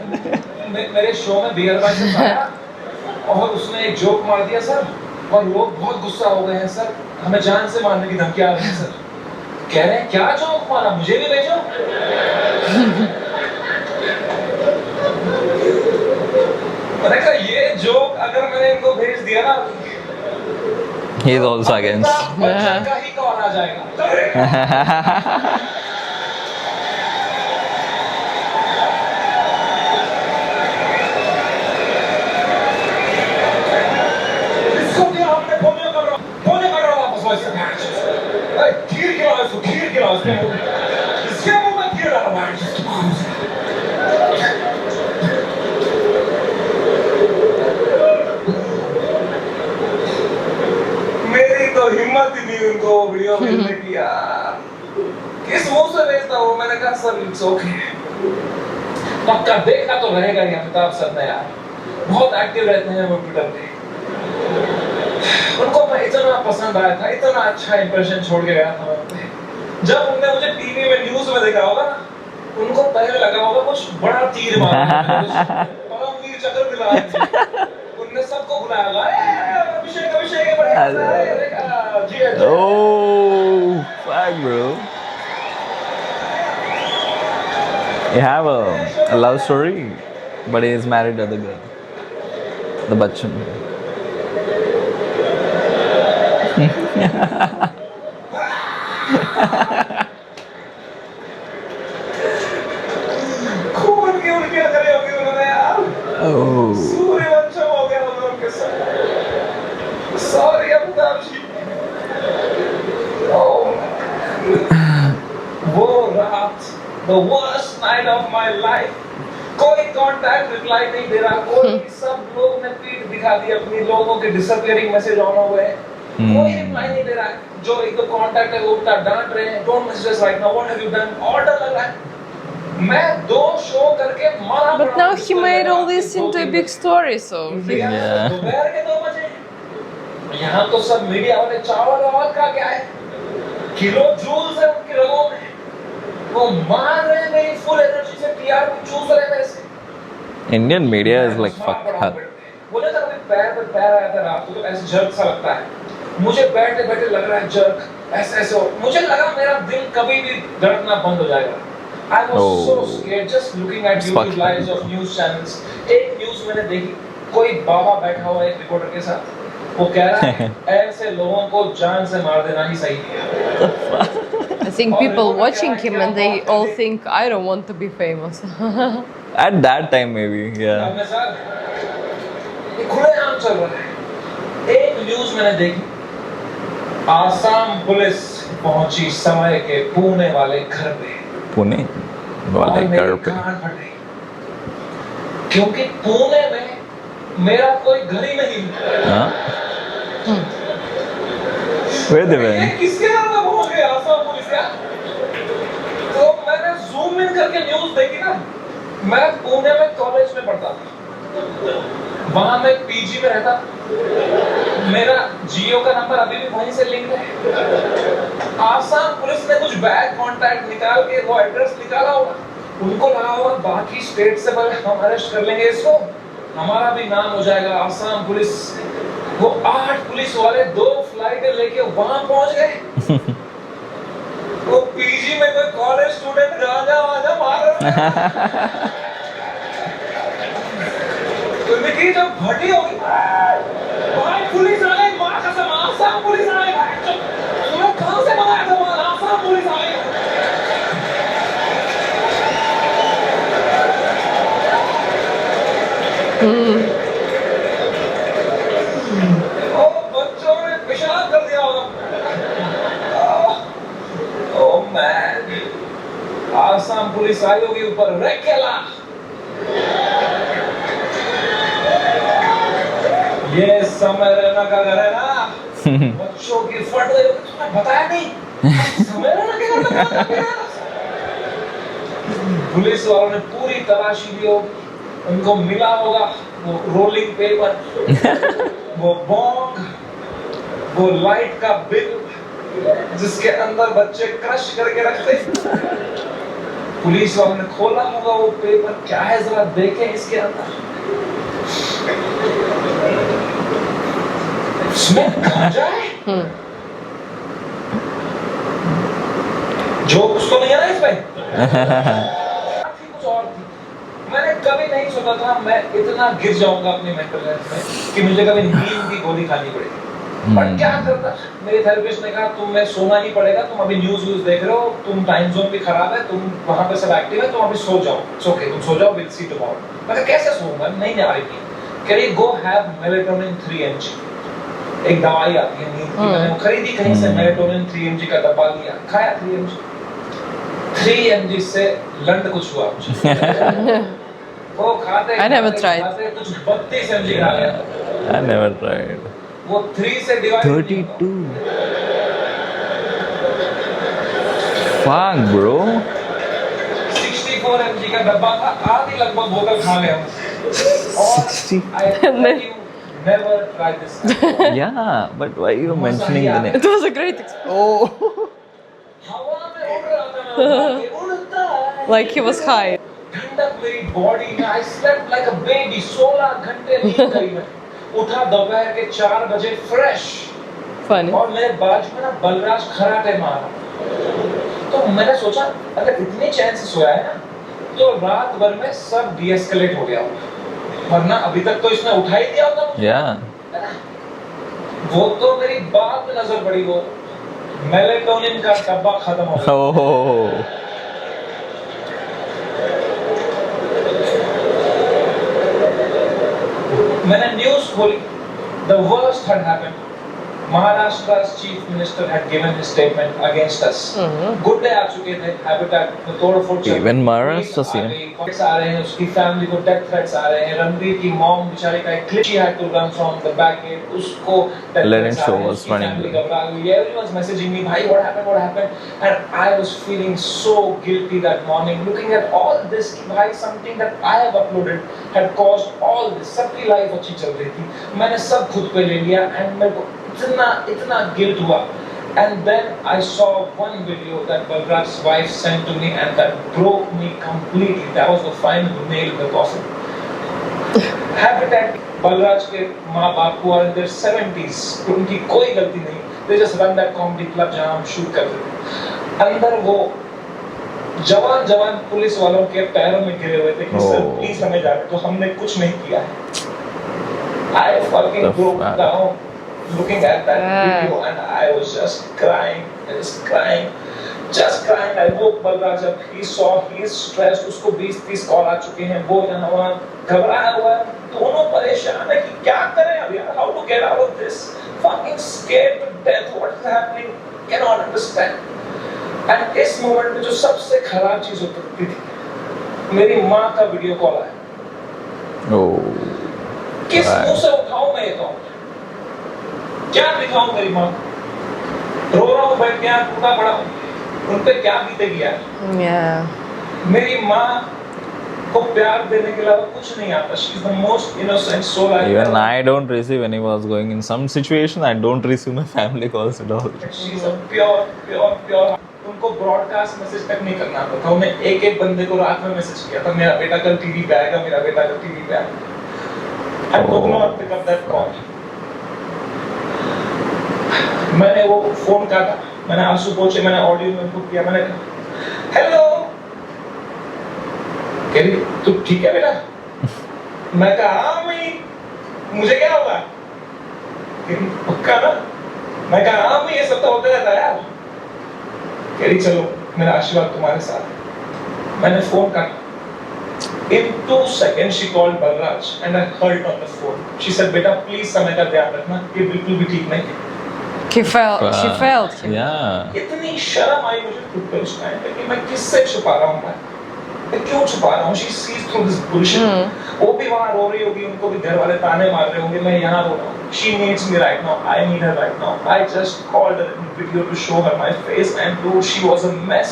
मेरे शो में बियर बाइसेप्स आया और उसने एक जोक मार दिया सर, और लोग बहुत गुस्सा हो गए हैं सर. हमें जान से मारने की धमकी आ रही है सर. कह रहे हैं क्या जोक मारा, मुझे भी भेजो. मैंने कहा ये जोक अगर मैंने इनको भेज दिया ना, He is also against. Bachchan का ही कॉल आ जाएगा. इसको क्या हमने फोने कर रहा वापस वैसे. खीर खिलाओ इसको, खीर खिलाओ इसको. इसके मुंह में खीर वीडियो भेजने की यार, किस मुंह से भेजता हूँ? मैंने कहा सर इट्स ओके। पक्का देखा तो रहेगा ही अमिताभ सर ने यार, बहुत एक्टिव रहते हैं वो ट्विटर पे। उनको मैं इतना पसंद आया था, इतना अच्छा इंप्रेशन छोड़ के गया था मैं। जब उनने मुझे टीवी में न्यूज में देखा होगा ना, उनको पहले लगा होगा कुछ बड़ा तीर मारा, परमवीर चक्र मिला है। उनने सबको बुलाया होगा, अभिषेक अभिषेक बढ़िया जी। Oh, fuck, bro. You have a love story, but he is married to the girl, the Bachchan. खून की उल्टियां करी होगी उन्होंने यार। Oh. सूर्यवंशम हो गया उनके साथ। सॉरी अमिताभ जी। वो रात, the worst night of my life, कोई कांटेक्ट रिप्लाई नहीं दे रहा, कोई सब लोग ने पीठ दिखा दी अपनी, लोगों के डिसअपीयरिंग मैसेज ऑन हो गए, कोई रिप्लाई नहीं दे रहा है। जो एक दो कांटेक्ट है वो उल्टा डांट रहे हैं, don't message right now, what have you done, order लग रहा है। मैं 2 शो करके मारा। But now he made all this into a big story, so Yeah. दोपहर के 2 बजे यहाँ तो सब मीडिया वाले चावल वावल खा के आए, किलो जूल्स है उनके रगों में, वो मार रहे हैं मेरी फुल एनर्जी से, टीआर को चूस रहे हैं मेरे से। Indian media is like fuck. बोले था कभी पैर पर पैर आया था रात को, तो ऐसे जर्क सा लगता है मुझे, बैठे बैठे लग रहा है जर्क, ऐसे ऐसे मुझे लगा मेरा दिल कभी भी धड़कना बंद हो जाएगा। I was so scared just looking at YouTube lives of news channels. एक न्यूज़ मैंने देखी, कोई बाबा बैठा हुआ है एक रिपोर्टर के साथ, वो कह रहा है ऐसे लोगों को जान से मार देना ही सही है। I think people watching him and they all think I don't want to be famous. At that time, maybe, yeah. अब मैं सर, ये खुलेआम चल रहा है। एक न्यूज़ मैंने देखी, आसाम पुलिस पहुंची समय के पुणे वाले घर पे, Pune, वाले और मेरी घर पे. कान फट गई, क्योंकि पुणे में मेरा कोई घर ही नहीं। हाँ? Where they ये went? किसके घर में पहुंच गए आसाम पुलिस का? तो मैंने जूम इन करके न्यूज़ देखी ना, मैं पुणे में कॉलेज में पढ़ता था, वहां मैं पीजी में रहता, मेरा जियो का नंबर अभी भी वहीं से लिंक है। आसाम पुलिस ने कुछ बैक कांटेक्ट निकाल के वो एड्रेस निकाला होगा, उनको लगा होगा बाकी स्टेट से पहले हम अरेस्ट कर लेंगे इसको, हमारा भी नाम हो जाएगा। आसाम पुलिस, वो 8 पुलिस वाले 2 फ्लाइटें लेके वहां पहुंच गए। वो पीजी में कोई कॉलेज स्टूडेंट राजा वाजा मार रहा है। तो देखिए जब भटी होगी, भाई पुलिस आ गई, माँ कसम आसाम पुलिस आ गई, तुम्हें कहाँ से बताया था वहाँ आसाम पुलिस आ गई? ओ बच्चों ने पेशाब कर दिया होगा। ओ मैन, आसाम पुलिस आई होगी ऊपर, रेकेला ये समय रैना का घर है ना, बच्चों की फट गई, तुम्हें बताया नहीं समय रैना के घर में। पुलिस वालों ने पूरी तलाशी ली होगी, उनको मिला होगा वो रोलिंग पेपर, वो बॉन्ग, वो लाइट का बिल जिसके अंदर बच्चे क्रश करके रखते। पुलिस वालों ने खोला होगा वो पेपर, क्या है जरा देखें इसके अंदर, इसमें गांजा है। जो कुछ तो नहीं है ना इसमें। कुछ और थी, मैंने कभी नहीं सोचा था मैं इतना गिर जाऊंगा अपनी मेंटल हेल्थ में कि मुझे कभी नींद की गोली खानी पड़ेगी। पर क्या करता, मेरे थेरेपिस्ट ने कहा तुम्हें सोना ही पड़ेगा, तुम अभी न्यूज़ देख रहे हो, तुम टाइम जोन भी खराब है, तुम वहां पे सब एक्टिव है, तुम अभी सो जाओ, इट्स ओके, तुम सो जाओ, विल सी टुमारो। मैं कैसे सोऊंगा, नहीं आ रही थी। कह रही गो हैव मेलेटोनिन 3mg, एक दवाई आती है नींद की, मैंने वो खरीदी कहीं से, मेलेटोनिन 3mg का डब्बा लिया, खाया 3mg से लंड कुछ हुआ मुझे। वो खाते I never tried. खाते कुछ 32 mg खा गया। I never tried. वो 3 से डिवाइड 32. Fuck, bro. 64 mg का डब्बा था, आधी लगभग बोतल खा गया मैं। और 60? I tell you, never try this. Yeah, but why are you mentioning the name? It was a great experience. हवा में उड़ रहा था मैं, उड़ा के उड़ता है। Like he was high. ठंडक मेरी बॉडी में, I slept like a baby, 16 घंटे नींद करी मैं। उठा दोपहर के 4 बजे फ्रेश। Funny. और मेरे बाजू में ना बलराज खराटे मारा। तो मैंने सोचा अगर इतनी चैन से सोया है ना, तो रात भर में सब डीएस्केलेट हो गया होगा, वरना अभी तक तो इसने उठा ही दिया होता मुझे। Yeah. वो तो मेरी बात में नजर पड़ी, वो मेलेटोनिन का डब्बा खत्म हो गया। Oh. मैंने न्यूज़ खोली, the worst had happened. Maharashtra's chief minister had given his statement against us. Good day आ चुके थे, habitat में तोड़-फोड़ चल रही। Even Maharashtra Police आ same. गई, cops आ रहे हैं, उसकी family को death threats आ रहे हैं, रणबीर की mom बेचारी का एक clip, she had to run from the back gate, उसको death Lennon threats आ show रहे हैं, was उसकी running family there. घबरा गई, everyone's messaging me, भाई what happened, and I was feeling so guilty that morning, looking at all this कि भाई something that I have uploaded had caused all this, सबकी life अच्छी चल रही थी, मैंने सब खुद पे ले लिया, and मेरे को इतना guilt हुआ, and then I saw one video that Balraj's wife sent to me, and that broke me completely. That was the final nail in the coffin. Habitat Balraj के माँ बाप को are in their 70s, उनकी कोई गलती नहीं, they just run that comedy club जहाँ हम shoot करते थे। अंदर वो जवान पुलिस वालों के पैरों में गिरे हुए थे कि सर प्लीज हमें जाने, तो हमने कुछ नहीं किया है। I fucking broke down looking at that video, and I was just crying. I woke Balraj up. He saw he is stressed. उसको 20-30 कॉल आ चुके हैं, वो यहाँ वहाँ घबराया हुआ है, दोनों परेशान है कि क्या करें अब यार, how to get out of this, fucking scared to death, what is happening, cannot understand. And इस मोमेंट में जो सबसे खराब चीज होती थी, मेरी माँ का वीडियो कॉल आया। Oh. किस मुंह से उठाऊं मैं ये कॉल, क्या दिखाऊं मेरी माँ, रो रहा हूँ बैठ के, टूटा पड़ा हूँ, उन पे क्या बीते गया है। Yeah. मेरी माँ को प्यार देने के अलावा कुछ नहीं आता। She is the most innocent soul I Even ever. I don't receive when I was going in some situation. I don't receive my family calls at all. She is a pure. उनको broadcast message तक नहीं करना आता था, उन्हें एक बंदे को रात में मैसेज किया था, मेरा बेटा कल टीवी पे आएगा, मेरा बेटा कल टीवी पे आएगा। I could not pick up that call. मैंने वो फोन काटा, मैंने आंसू पोंछे, मैंने ऑडियो में पुट किया, मैंने कहा हेलो, कह रही तू ठीक है बेटा? मैं कहा हाँ मई, मुझे क्या होगा? पक्का ना? मैं कहा हाँ मई, ये सब तो होता रहता है यार। कह रही चलो मेरा आशीर्वाद तुम्हारे साथ। मैंने फोन काटा। In 2 seconds she called Balraj and I heard on the phone. She said, "बेटा please समय का ध्यान रखना, ये बिल्कुल भी ठीक नहीं है." She felt him. Yeah. इतनी शर्म आई मुझे खुद पे उस टाइम पे कि मैं किससे छुपा रहा हूँ, मैं क्यों छुपा रहा हूँ? She sees through this bullshit. वो भी वहाँ रो रही होगी, उनको भी घर वाले ताने मार रहे होंगे, मैं यहाँ रो रहा हूँ। She needs me right now. I need her right now. I just called her in video to show her my face and dude, she was a mess.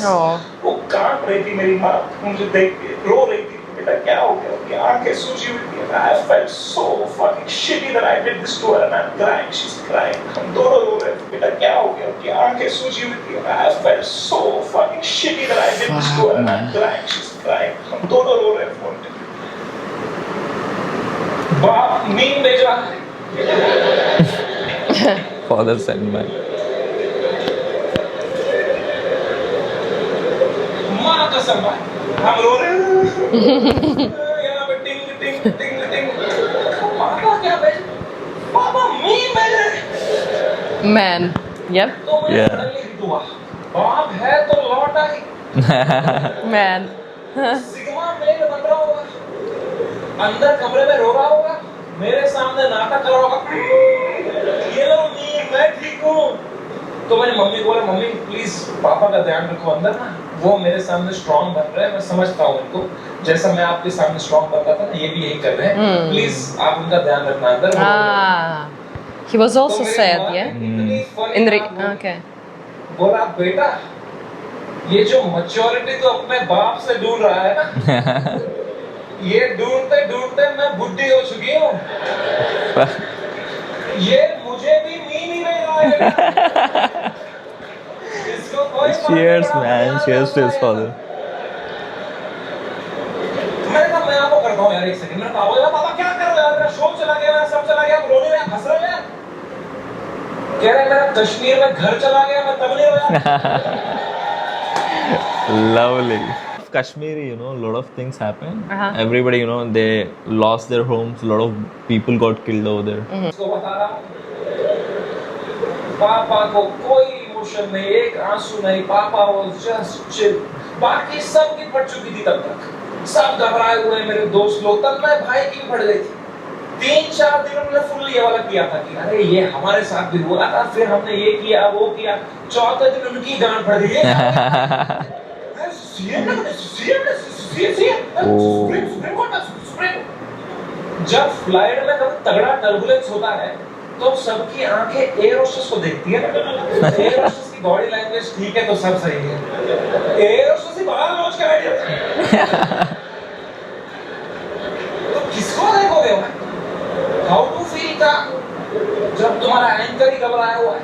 वो कांप रही थी मेरी माँ, मुझे देख के रो रही थी, बेटा क्या हो गया? उनकी आंखें सूजी हुई थी। I felt so fucking shitty that I did this to her and I'm crying. She's crying. हम दोनों रो रहे थे, बेटा क्या हो गया? उनकी आंखें सूजी हुई थी। I felt so fucking shitty that I did this to her and I'm crying. She's crying. हम दोनों रो रहे फोन पे। बाप मीम भेज रहा है। Father sent me. माँ कसम भाई, हम रो रहे हैं। यहाँ पे टिंग टिंग टिंग टिंग। पापा क्या भेज? पापा मीम भेज रहे। Man. Yep. तो मुझे Yeah. suddenly hit हुआ, बाप है तो लौट आई। Man. सिग्मा मेल बन रहा होगा, अंदर कमरे में रो रहा होगा, मेरे सामने नाटक कर रहा होगा, ये लो मीम, मैं ठीक हूँ। तो मैंने मम्मी को बोला, मम्मी प्लीज पापा का ध्यान रखो अंदर ना, वो मेरे सामने स्ट्रॉन्ग बन रहे हैं, मैं समझता हूँ इनको, जैसा मैं आपके सामने स्ट्रॉन्ग बनता था ना, ये भी यही कर रहे हैं, प्लीज आप उनका ध्यान रखना अंदर। He was also sad, yeah? इतनी funny In the बात बोली। okay. बोला बेटा ये जो मैच्योरिटी तो अपने बाप से ढूंढ रहा है ना, ये ढूंढते ढूंढते मैं बुढ़ी हो चुकी हूँ। ये मुझे भी मीन ही नहीं रहा है। इसको कोई Cheers, man. Cheers to his father. मैंने कहा मैं आपको करता हूँ यार, एक सेकंड। मेरा पापा, पापा क्या कर रहे हो यार, मेरा शो चला गया, मेरा सब चला गया, रोने में हंस रहे हैं। कह रहे मेरा कश्मीर में घर चला गया, मैं तब नहीं रोया। Lovely. Kashmiri, you know, a lot of things happen. Uh-huh. Everybody, you know, they lost their homes. A lot of people got killed over there. इसको बता रहा हूँ, पापा को कोई इमोशन नहीं, एक आंसू नहीं। पापा was just chill। बाकी सब की फट चुकी थी तब तक, सब घबराए हुए मेरे दोस्त लोग। तब मैं भाई की फट गई थी। 3-4 दिन हमने फुल ये वाला किया था कि अरे ये हमारे साथ भी हुआ था, फिर हमने ये किया वो किया। चौथे दिन उनकी गांड फट गई। जब फ्लाइट में कभी तगड़ा टर्बुलेंस होता है तो सबकी आंखें एयर होस्टेस को देखती है। एयर होस्टेस की बॉडी लैंग्वेज ठीक है तो सब सही है। एयर होस्टेस ही बाहर लॉन्च कर रही है। तो किसको देखोगे? हाउ टू फील का जब तुम्हारा एंकर ही घबराया हुआ है।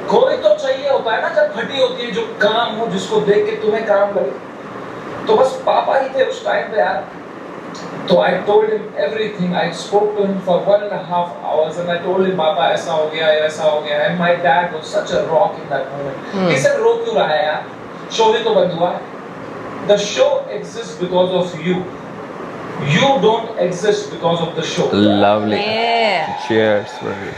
कोई तो चाहिए होता है ना जब फटी होती है, जो काम हो, जिसको देख के तुम्हें काम करे। तो बस पापा ही थे उस टाइम पे यार। तो I told him everything. I spoke to him for 1.5 hours and I told him पापा ऐसा हो गया, ऐसा हो गया। And my dad was such a rock in that moment. He said रो क्यों रहा है यार? शो भी तो बंद हुआ है। The show exists because of you. You don't exist because of the show. Lovely. Yeah. Cheers, buddy.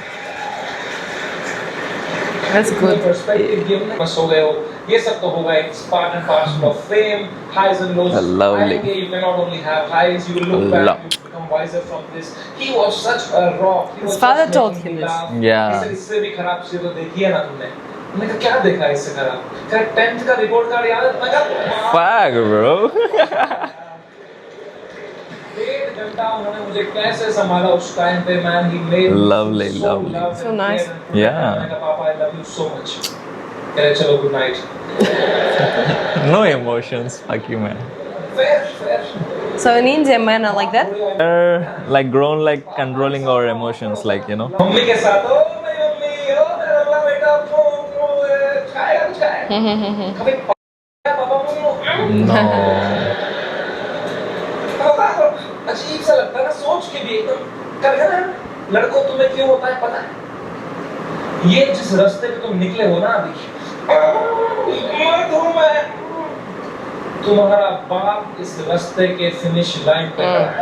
That's good. Perspective गिवने बस हो गए हो। ये सब तो होगा, it's part and parcel of fame, highs and lows. Lovely. आएंगे, you cannot only have highs, you will look back, you become wiser from this. He was such a rock. He His was father just told making him me this. laugh. Yeah. He said, इससे भी खराब चीज़ तो देखी है ना तुमने? मैंने कहा क्या देखा इससे खराब? कहा 10th का रिपोर्ट कार्ड याद है? मैं कहा Fuck, bro. 1.5 घंटा उन्होंने मुझे कैसे संभाला उस टाइम पे, man. He made me Lovely, so lovely. loved So and nice. cared and Yeah. मैंने कहा पापा I love you so much. कह रहे चलो good night. No emotions. Fuck you, man. Fair. So in India, men are like that? They're like grown, like controlling our emotions, like, you know. Mummy के साथ ओ मेरी mummy ओ मेरा बड़ा बेटा चाय कभी पापा मम्मी No. अजीब सा लगता है ना, सोच के भी एकदम कर ना। लड़कों तुम्हें क्यों होता है पता है? ये जिस रास्ते पे तुम निकले हो ना अभी, तुम्हारा बाप इस रास्ते के फिनिश लाइन पे खड़ा है।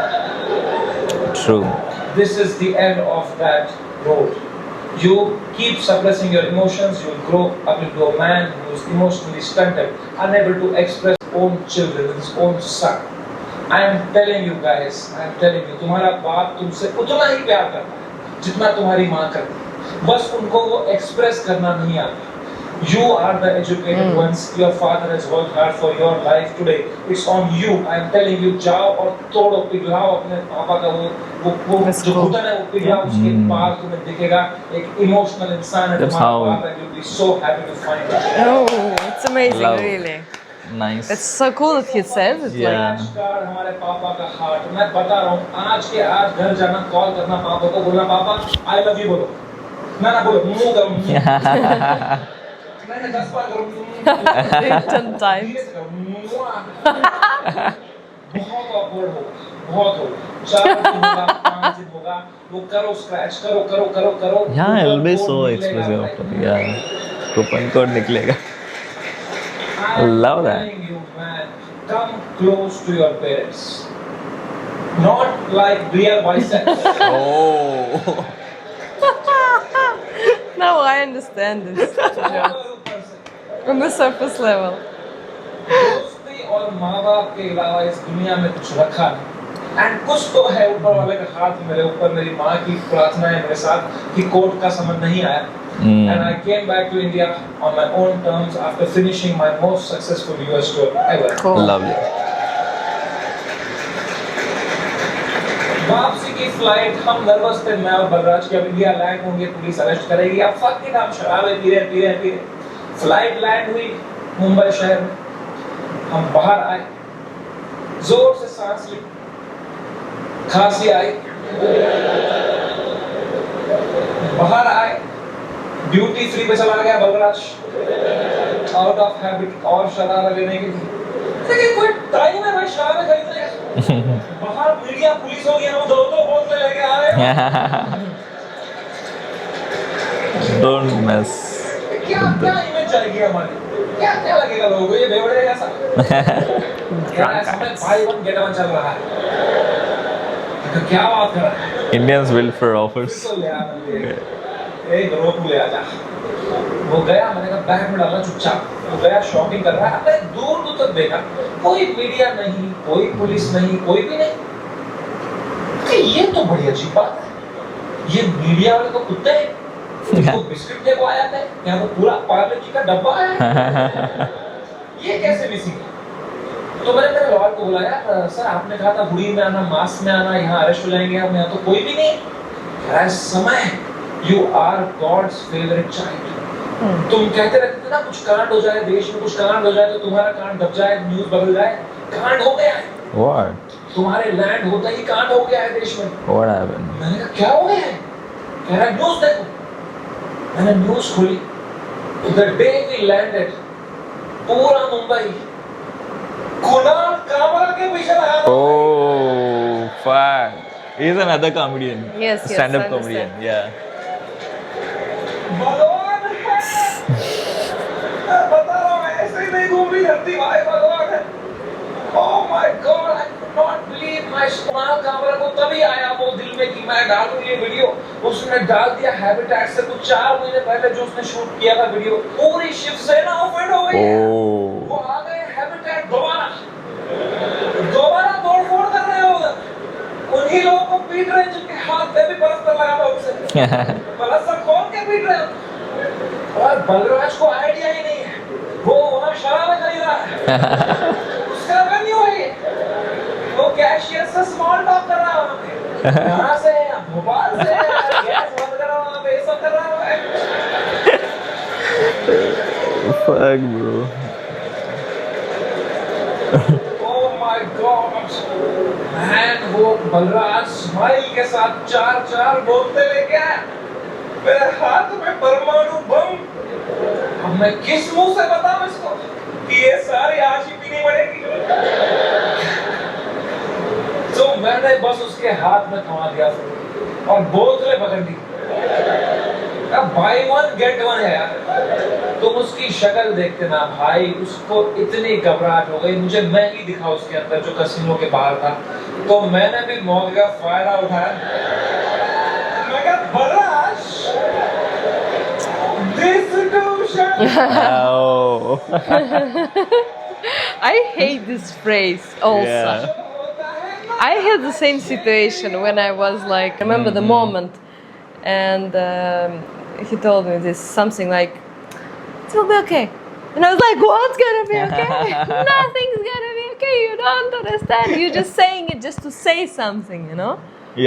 True. This is the end of that road. You keep suppressing your emotions, you'll grow up into a man who is emotionally stunted, unable to express his own children, his own son. I am telling you guys, I am telling you, तुम्हारा बाप तुमसे उतना ही प्यार करता है जितना तुम्हारी माँ करती है, बस उनको वो एक्सप्रेस करना नहीं आता। You are the educated ones. Your father has worked hard for your life today. It's on you. I am telling you, जाओ और तोड़ो, पिघलाओ अपने पापा का वो जो घुटन है वो पिघलाओ, उसके बाद तुम्हें दिखेगा एक इमोशनल इंसान है तुम्हारा बाप, and you'll be so happy to find it. Oh, it's amazing, Love. really. Nice. It's so cool that he says it. Like, Yeah. नमस्कार हमारे पापा का हार्ट। मैं बता रहा हूँ, आज के आज घर जाना, कॉल करना पापा को, बोलना पापा I love you बोलो। ना बोलो, मुंह करो मुंह। मैंने 10 बार करो मुंह। 10 times. बहुत awkward होगा, बहुत होगा। 4 दिन होगा, 5 दिन होगा, वो करो स्क्रैच करो। Yeah, it'll be Code so निकलेगा expressive भाई। after. Yeah. Coupon code निकलेगा. I'm Love that. telling you, man, come close to your parents. Not like real biceps. Oh. Now I understand this. On the surface level. दोस्ती और माँ बाप के अलावा इस दुनिया में कुछ रखा नहीं। एंड कुछ तो है ऊपर वाले का हाथ मेरे ऊपर, मेरी माँ की प्रार्थना है मेरे साथ कि कोर्ट का समझ नहीं आया। And I came back to India on my own terms after finishing my most successful US tour ever. Cool. Lovely. वापसी की फ्लाइट हम नर्वस थे, मैं और बलराज की, अब इंडिया लैंड होंगे, पुलिस अरेस्ट करेगी। अब फक इट, हम शराबे पी रहे। फ्लाइट लैंड हुई, मुंबई शहर में हम बाहर आए, जोर से सांस ली, खांसी आई, बाहर आए, ड्यूटी फ्री पे चला गया बलराज, आउट ऑफ हैबिट और शरारा लेने के लिए। लेकिन कोई टाइम है भाई शरारा खरीदने का? बाहर मीडिया पुलिस हो गया, हम दो बोतलें लेके आ रहे हैं। Don't mess. क्या क्या इमेज जाएगी हमारी? क्या क्या लगेगा लोगों को? ये बेवड़े जैसा ऐसा में भाई वन गेट वन चल रहा है। तो क्या बात कर रहा है? Indians will for offers. तो ले आ, एक रोक ले आजा। वो गया, मैंने कहा बैग में डालना चुपचाप। वो गया शॉपिंग कर रहा है, अपने दूर दूर तक देखा, कोई मीडिया नहीं, कोई पुलिस नहीं, कोई भी नहीं। कि ये तो बड़ी अजीब बात है, ये मीडिया वाले तो कुत्ते हैं। वो बिस्किट लेको आया था, क्या वो पूरा पार्ले जी का डब्बा है? ये कैसे मिसिंग है? तो मैंने मेरे लॉयर को बुलाया, सर आपने कहा था हुडी में आना, मास्क में आना, यहाँ अरेस्ट हो जाएंगे हम, यहाँ तो कोई भी नहीं। कह रहा है समय, you are God's favourite child. तुम कहते रहते थे ना कुछ कांड हो जाए देश में, कुछ कांड हो जाए तो तुम्हारा कांड दब जाए, न्यूज बदल जाए। कांड हो गया है। What? तुम्हारे लैंड होता ही कांड हो गया है देश में। What happened? मैंने कहा क्या हो गया है? कह रहा है न्यूज देखो। मैंने न्यूज खोली, द डे वी लैंडेड, पूरा मुंबई कुणाल कामरा के पीछे लगा था। Oh, fuck. He's another comedian. Yes, Stand-up I comedian. understand. Yeah. भगवान है। मैं बता रहा हूँ, ऐसे ही नहीं घूम रही धरती, भाई भगवान है। Oh my God, I could not believe my Kunal Kamra को तभी आया वो दिल में कि मैं डालूं ये वीडियो। उसने डाल दिया हैबिटेट से कुछ 4 महीने पहले जो उसने शूट किया था वीडियो, पूरी शिवसेना ऑफेंड हो गई है। Oh. वो आ गए हैबिटेट दोबारा तोड़फोड़ कर रहे हो उधर। उन्हीं लोगों को पीट रहे हैं जिनके हाथ में भी पलस्तर लगा था उनसे। पलस्तर खोल के पीट रहे हो। और बलराज को आइडिया ही नहीं है, वो वहाँ शराब खरीद रहा है। उसका रेवेन्यू है ये। वो कैशियर से स्मॉल टॉक कर रहा है वहाँ पे। यहाँ से भोपाल से गैस बंद कर रहा है वहाँ पे, ये सब कर रहा है। Fuck, bro. Oh my God, man, वो बलराज स्माइल के साथ 4 बोतलें लेके आया, मेरे हाथ में परमाणु बम। अब मैं किस मुंह से बताऊं इसको कि ये सारी आज ही पीनी पड़ेगी? तो मैंने बस उसके हाथ में थमा दिया और बोतलें पकड़ ली। अब buy one get one है यार। तुम उसकी शक्ल देखते ना भाई, उसको इतनी घबराहट हो गई, मुझे मैं ही दिखा उसके अंदर जो कसिनो के बाहर था। तो मैंने भी मौके का फायदा उठाया। मैं कहा Balraj, this institution। Oh. I hate this phrase also. Yeah. I had the same situation when I was like, remember the moment, and he told me this something like, "It will be okay," and I was like, "What's gonna be okay? Nothing's gonna be okay. You don't understand. You're just saying it just to say something, you know."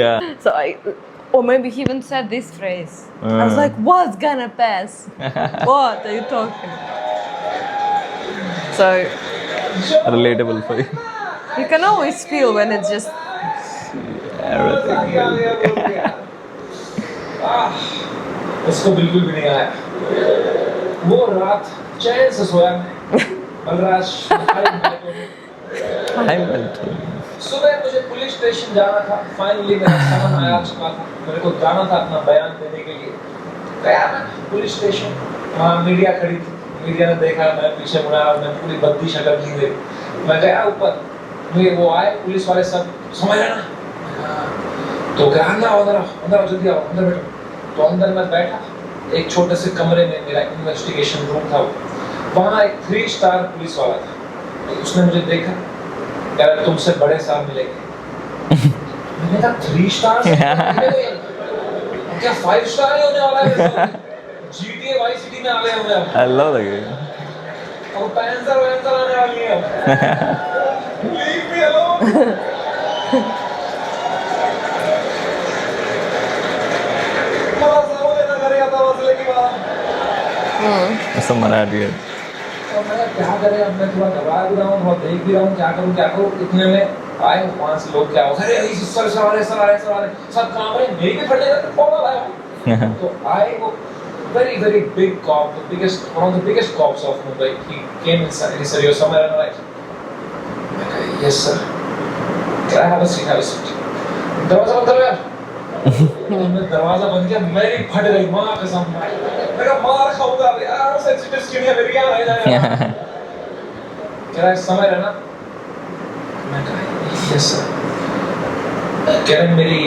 Yeah. So or maybe he even said this phrase. I was like, "What's gonna pass? What are you talking?" So Relatable for you. you can always feel when it's just Everything. उसको बिल्कुल भी नहीं आया। वो रात चैन से सोया मैं। बलराज सुबह मुझे पुलिस स्टेशन जाना था, फाइनली मेरा समन आया चुका था, मेरे को जाना था अपना बयान देने के लिए। गया मैं पुलिस स्टेशन, वहाँ मीडिया खड़ी थी, मीडिया ने देखा, मैं पीछे मुड़ा, मैं पूरी बद्दी शक्ल की हुई। मैं गया ऊपर, वो आए पुलिस वाले सब, समझ रहे ना? तो क्या अंदर आओ, अंदर जल्दी आओ, अंदर बैठो। तो अंदर मैं बैठा, एक छोटे से कमरे में मेरा इन्वेस्टिगेशन रूम था। वहाँ एक 3 स्टार पुलिस वाला था। उसने मुझे देखा, कह रहा तुमसे बड़े साहब मिलेंगे। मैंने कहा 3 स्टार? क्या 5 स्टार ही होने वाला है? GTA Vice City में आ गए होंगे अब। I love the game. और पैंसर आने वाली है अब। Leave me alone. Some Marathi. तो मैंने क्या करें, अब मैं थोड़ा घबरा भी रहा हूँ, बहुत देख भी रहा हूँ, क्या करूँ। इतने में आए 5 लोग, क्या हो, अरे सर आ रहे, सब काम है, मेरी भी फट जाएगा, कौन आया। तो आए वो very big cop, one of the biggest cops of Mumbai. He came inside. He said, "You're somewhere on the right." I said, "Yes, sir. Can I have a seat? Have a seat." दरवाजा बंद करो यार। मैं दरवाजा बंद किया, मेरी फट गई माँ कसम। मैं कहा मार खाऊंगा यार, सेंसिटिव स्किन है मेरी, क्या रह जाएगा। कह रहा है समय रहना। मैं कहा yes sir. कह रहे मेरी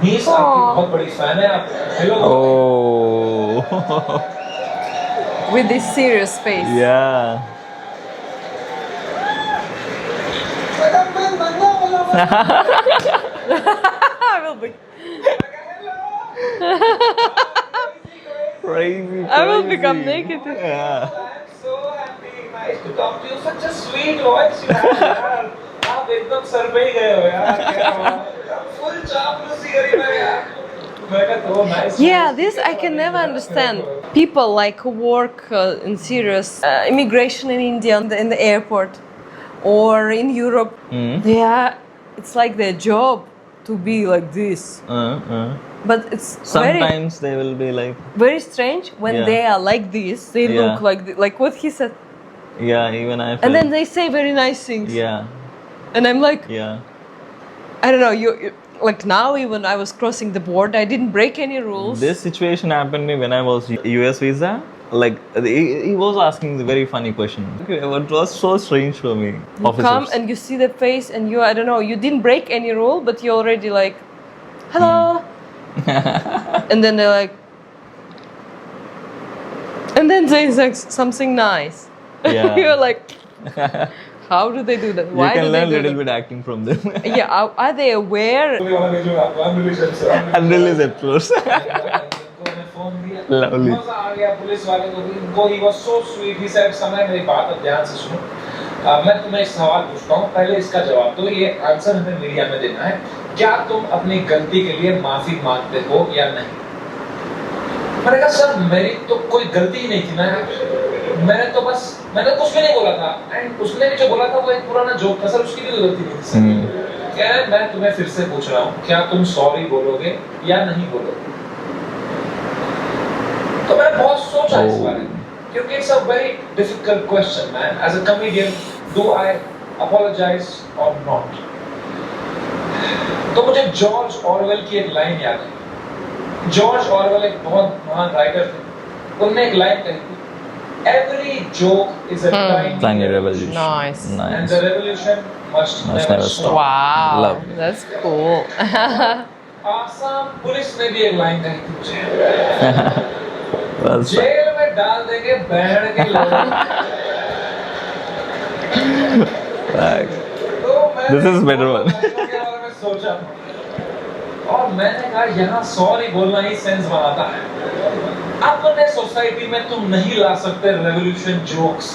नीस आपकी बहुत बड़ी फैन है, आप hello. Oh. With this serious face. Yeah. I will be. Crazy. I will become naked. Yeah. I'm so happy, nice to talk to you. Such a sweet voice you have, यार। आप एकदम sir पे ही गए हो यार, क्या बात। Full चापलूसी करी मैं यार। मैं कहा तो nice. Yeah, this I can never understand. People like who work in serious immigration in India in the airport or in Europe. They are. It's like their job to be like this. But it's Sometimes they will be like. very strange when Yeah. they are like this. They Yeah. look like what he said, Yeah, even I. and then they say very nice things. Yeah. And I'm like, Yeah. I don't know. You like now even I was crossing the border. I didn't break any rules. This situation happened to me when I was US visa. Like he was asking the very funny question. It was so strange for me. You come and you see the face, and I don't know. You didn't break any rule, but you're already like, hello. And then they're like, and then they say something nice. Yeah. You're like, how do they do that? Why you can do learn they do little that? bit acting from them. Yeah, are they aware? I'm really at first. Lovely. मजा आ गया police वाले को भी, उनको he was so sweet. He said, समय मेरी बात अब ध्यान से सुनो। मैं तुम्हें एक सवाल पूछता हूँ, पहले इसका जवाब दो। ये आंसर हमें मीडिया में देना है। क्या तुम अपनी गलती के लिए माफी मांगते हो या नहीं? मैंने कहा सर मेरी तो कोई गलती ही नहीं थी ना, मैंने कुछ भी नहीं बोला था, एंड उसने भी जो बोला था वो एक पुराना जोक था सर, उसकी भी कोई गलती नहीं थी सर। कह रहे मैं तुम्हें फिर से पूछ रहा हूँ, क्या तुम सॉरी बोलोगे या नहीं बोलोगे? तो मैंने बहुत सोचा इस बारे में, क्योंकि it's a very difficult question man. As a comedian, do I apologise or not? तो मुझे जॉर्ज ऑरवेल की एक लाइन याद है। जॉर्ज ऑरवेल एक बहुत महान राइटर थे। उन्होंने एक लाइन कही थी, every joke is a Tiny revolution. Nice. and the revolution must never stop. Wow, Love. that's cool. Assam police ने भी एक लाइन कही थी मुझे, That's जेल में डाल देंगे बैंड के लोग। like, तो मैंने This is better one. के बारे में सोचा और मैंने कहा यहाँ सॉरी बोलना ही सेंस बनाता है। अपने सोसाइटी में तुम नहीं ला सकते revolution jokes.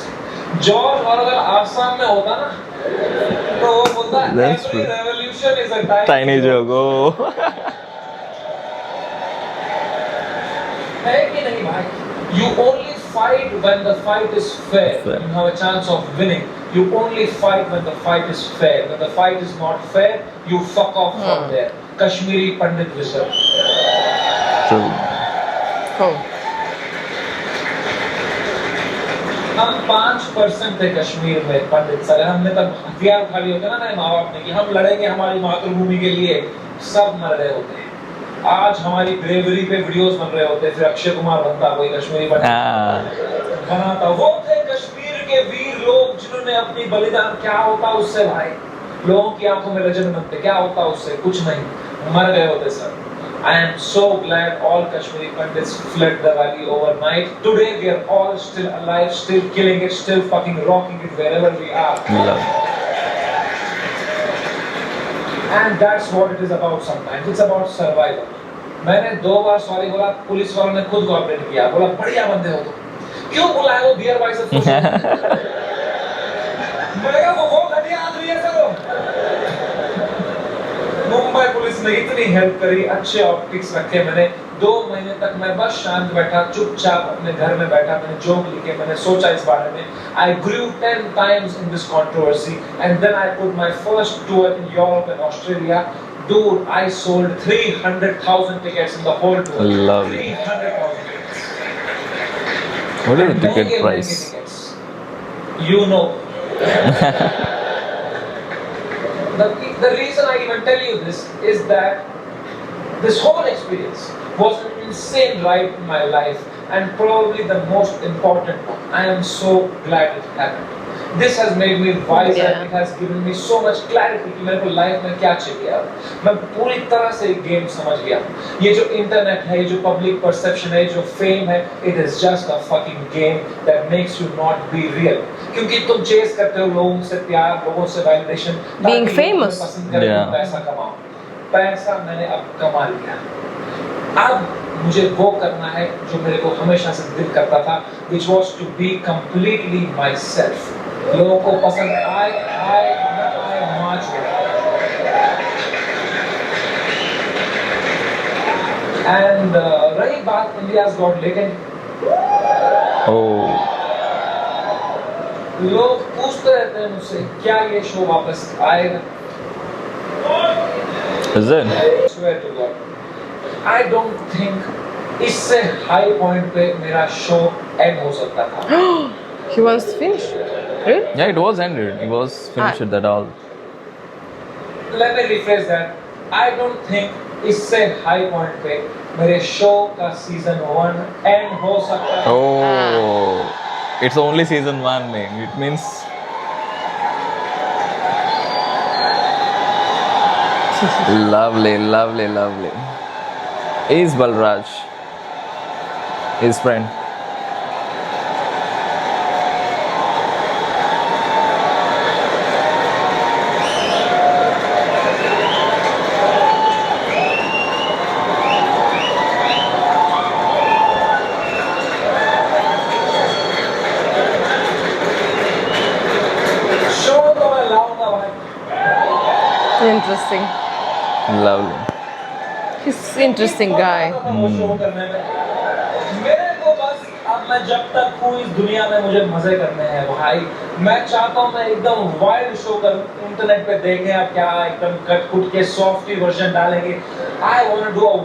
George Orwell Assam में होता ना, तो वो बोलता That's every true. Revolution is a tiny joke. Oh. है कि नहीं भाई? You only fight when the fight is fair. Fair. You have a chance of winning. You only fight when the fight is fair. When the fight is not fair, you fuck off from there. Kashmiri Pandit wisdom. True. Cool. हम 5% थे कश्मीर में पंडित sir. हमने तब हथियार उठा लिए होते ना मेरे माँ बाप ने कि हम लड़ेंगे हमारी मातृभूमि के लिए, सब मर रहे होते। आज हमारी ब्रेवरी पे वीडियोस बन रहे होते, फिर अक्षय कुमार बनता, कोई कश्मीरी बनाता। वो थे कश्मीर के वीर लोग जिन्होंने अपनी बलिदान, क्या होता उससे भाई? लोगों की आंखों में रजन बनते, क्या होता उससे? कुछ नहीं, मर गए होते sir. I am so glad all Kashmiri Pandits fled the valley overnight. Today we are all still alive, still killing it, still fucking rocking it wherever we are. Love. And that's what it is about sometimes. It's about survival. मैंने 2 बार sorry बोला, police वालों ने खुद cooperate किया, बोला बढ़िया बंदे हो तुम। क्यों बुलाए हो बियर भाई से? मैंने कहा वो घटिया आदमी है सर। मुंबई पुलिस ने इतनी हेल्प करी, अच्छे ऑप्टिक्स रखे मैंने, 2 महीने तक मैं बस शांत बैठा, चुपचाप अपने घर में बैठा, मैंने जोक लिखे, मैंने सोचा इस बारे में. I grew 10 times in this controversy, and then I put my first tour in Europe and Australia. Dude, I sold 300,000 tickets in the whole tour. Lovely. 300,000 tickets. What is the And ticket महंगे price? tickets. You know. The reason I even tell you this is that this whole experience was an insane ride in my life and probably the most important one. I am so glad it happened. This has made me wiser. Yeah. It has given me so much clarity कि मेरे को life में क्या चाहिए. अब मैं पूरी तरह से गेम समझ गया. ये जो इंटरनेट है, ये जो पब्लिक परसेप्शन है, जो फेम है, it is just a fucking game that makes you not be real. क्योंकि तुम चेस करते हो लोगों से प्यार, लोगों से वैलिडेशन, Being famous. पसंद करें, Yeah. पैसा कमाओ. पैसा मैंने अब कमा लिया. अब मुझे वो करना है जो मेरे को हमेशा से दिल करता था, which was to be completely myself. लोगों को पसंद आए मार्च में. And रही बात India's Got Talent, Oh, लोग पूछते रहते हैं मुझसे क्या ये शो वापस आएगा. is it? I swear to God, I don't think इससे हाई पॉइंट पे मेरा शो एंड हो सकता था. He wants to finish. Really? Yeah, it was ended. It was finished Ah. at that all. Let me rephrase that. I don't think इससे high point पे मेरे show का सीजन 1 एंड हो सकता है. Oh, it's only season 1, man. It means lovely, lovely, lovely. Is Balraj his friend? Show तो मैं लाऊंगा भाई. Interesting. Lovely. He's interesting guy. वो शो करने में मेरे को बस अब मैं जब तक हूँ इस दुनिया में मुझे मजे करने हैं भाई. मैं चाहता हूँ मैं एकदम वाइल्ड शो करूँ. इंटरनेट पे देखें अब क्या एकदम कट कुट के सॉफ्टी वर्जन डालेंगे. I want to do a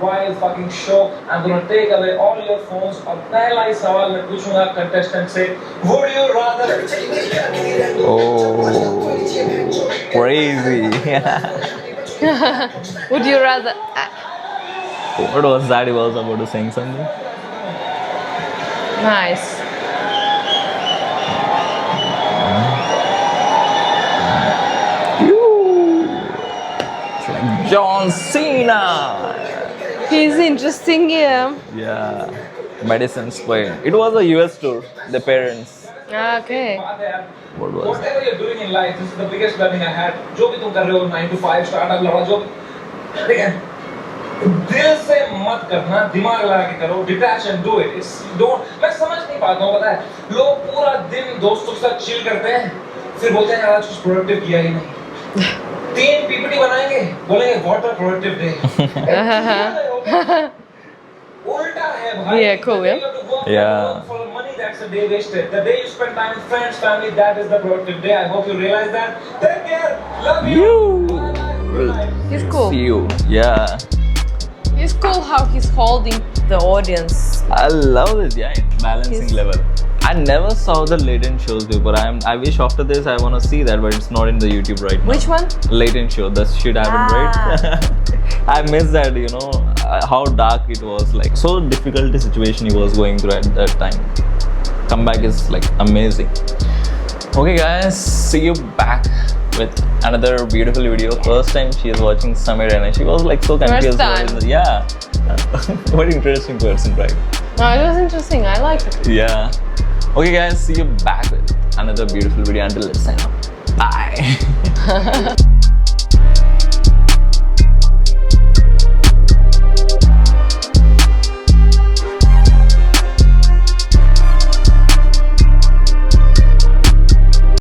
wild fucking show. I'm going to take away all your phones. और पहला ही सवाल मैं पूछूंगा कंटेस्टेंट से, would you rather Oh, crazy. Would you rather? What was that? He was about to sing something. Nice. It's like John Cena. He's interesting, yeah. Yeah, Madison Square. It was a US tour. The parents. Okay. बात है यार. What was? Whatever you're doing in life, this is the biggest learning I had. जो भी तुम कर रहे हो 9 to 5 startup लड़ा जो भी, ठीक है, दिल से मत करना, दिमाग लगा के करो. Detach and do it. मैं समझ नहीं पाता हूँ, पता है, लोग पूरा दिन दोस्तों के साथ चिल करते हैं, फिर बोलते हैं यार आज कुछ प्रोडक्टिव किया ही नहीं. 3 पीपीटी बनाएंगे, बोलेंगे व्हाट अ प्रोडक्टिव डे. उल्टा है भाई. Yeah, cool, yeah. Yeah. For money, that's a day wasted. The day you spend time with friends, family, that is the productive day. I hope you realize that. Take care. Love you. Bye-bye. He's cool. See you. Yeah. It's cool how he's holding the audience. I love this. Yeah, balancing Yes. level. I never saw the latent shows before. I wish after this I wanna see that, but it's not in the YouTube right now. Which one? Latent show. That shit happened, right? I miss that. You know how dark it was. Like so difficult situation he was going through at that time. Comeback is like amazing. Okay, guys. See you back with another beautiful video. First time she is watching Samir and she was like so confused. First time. What is it? Yeah. What interesting person, right? No, it was interesting. I liked it. Yeah. Okay, guys, see you back with another beautiful video. Until next time, bye.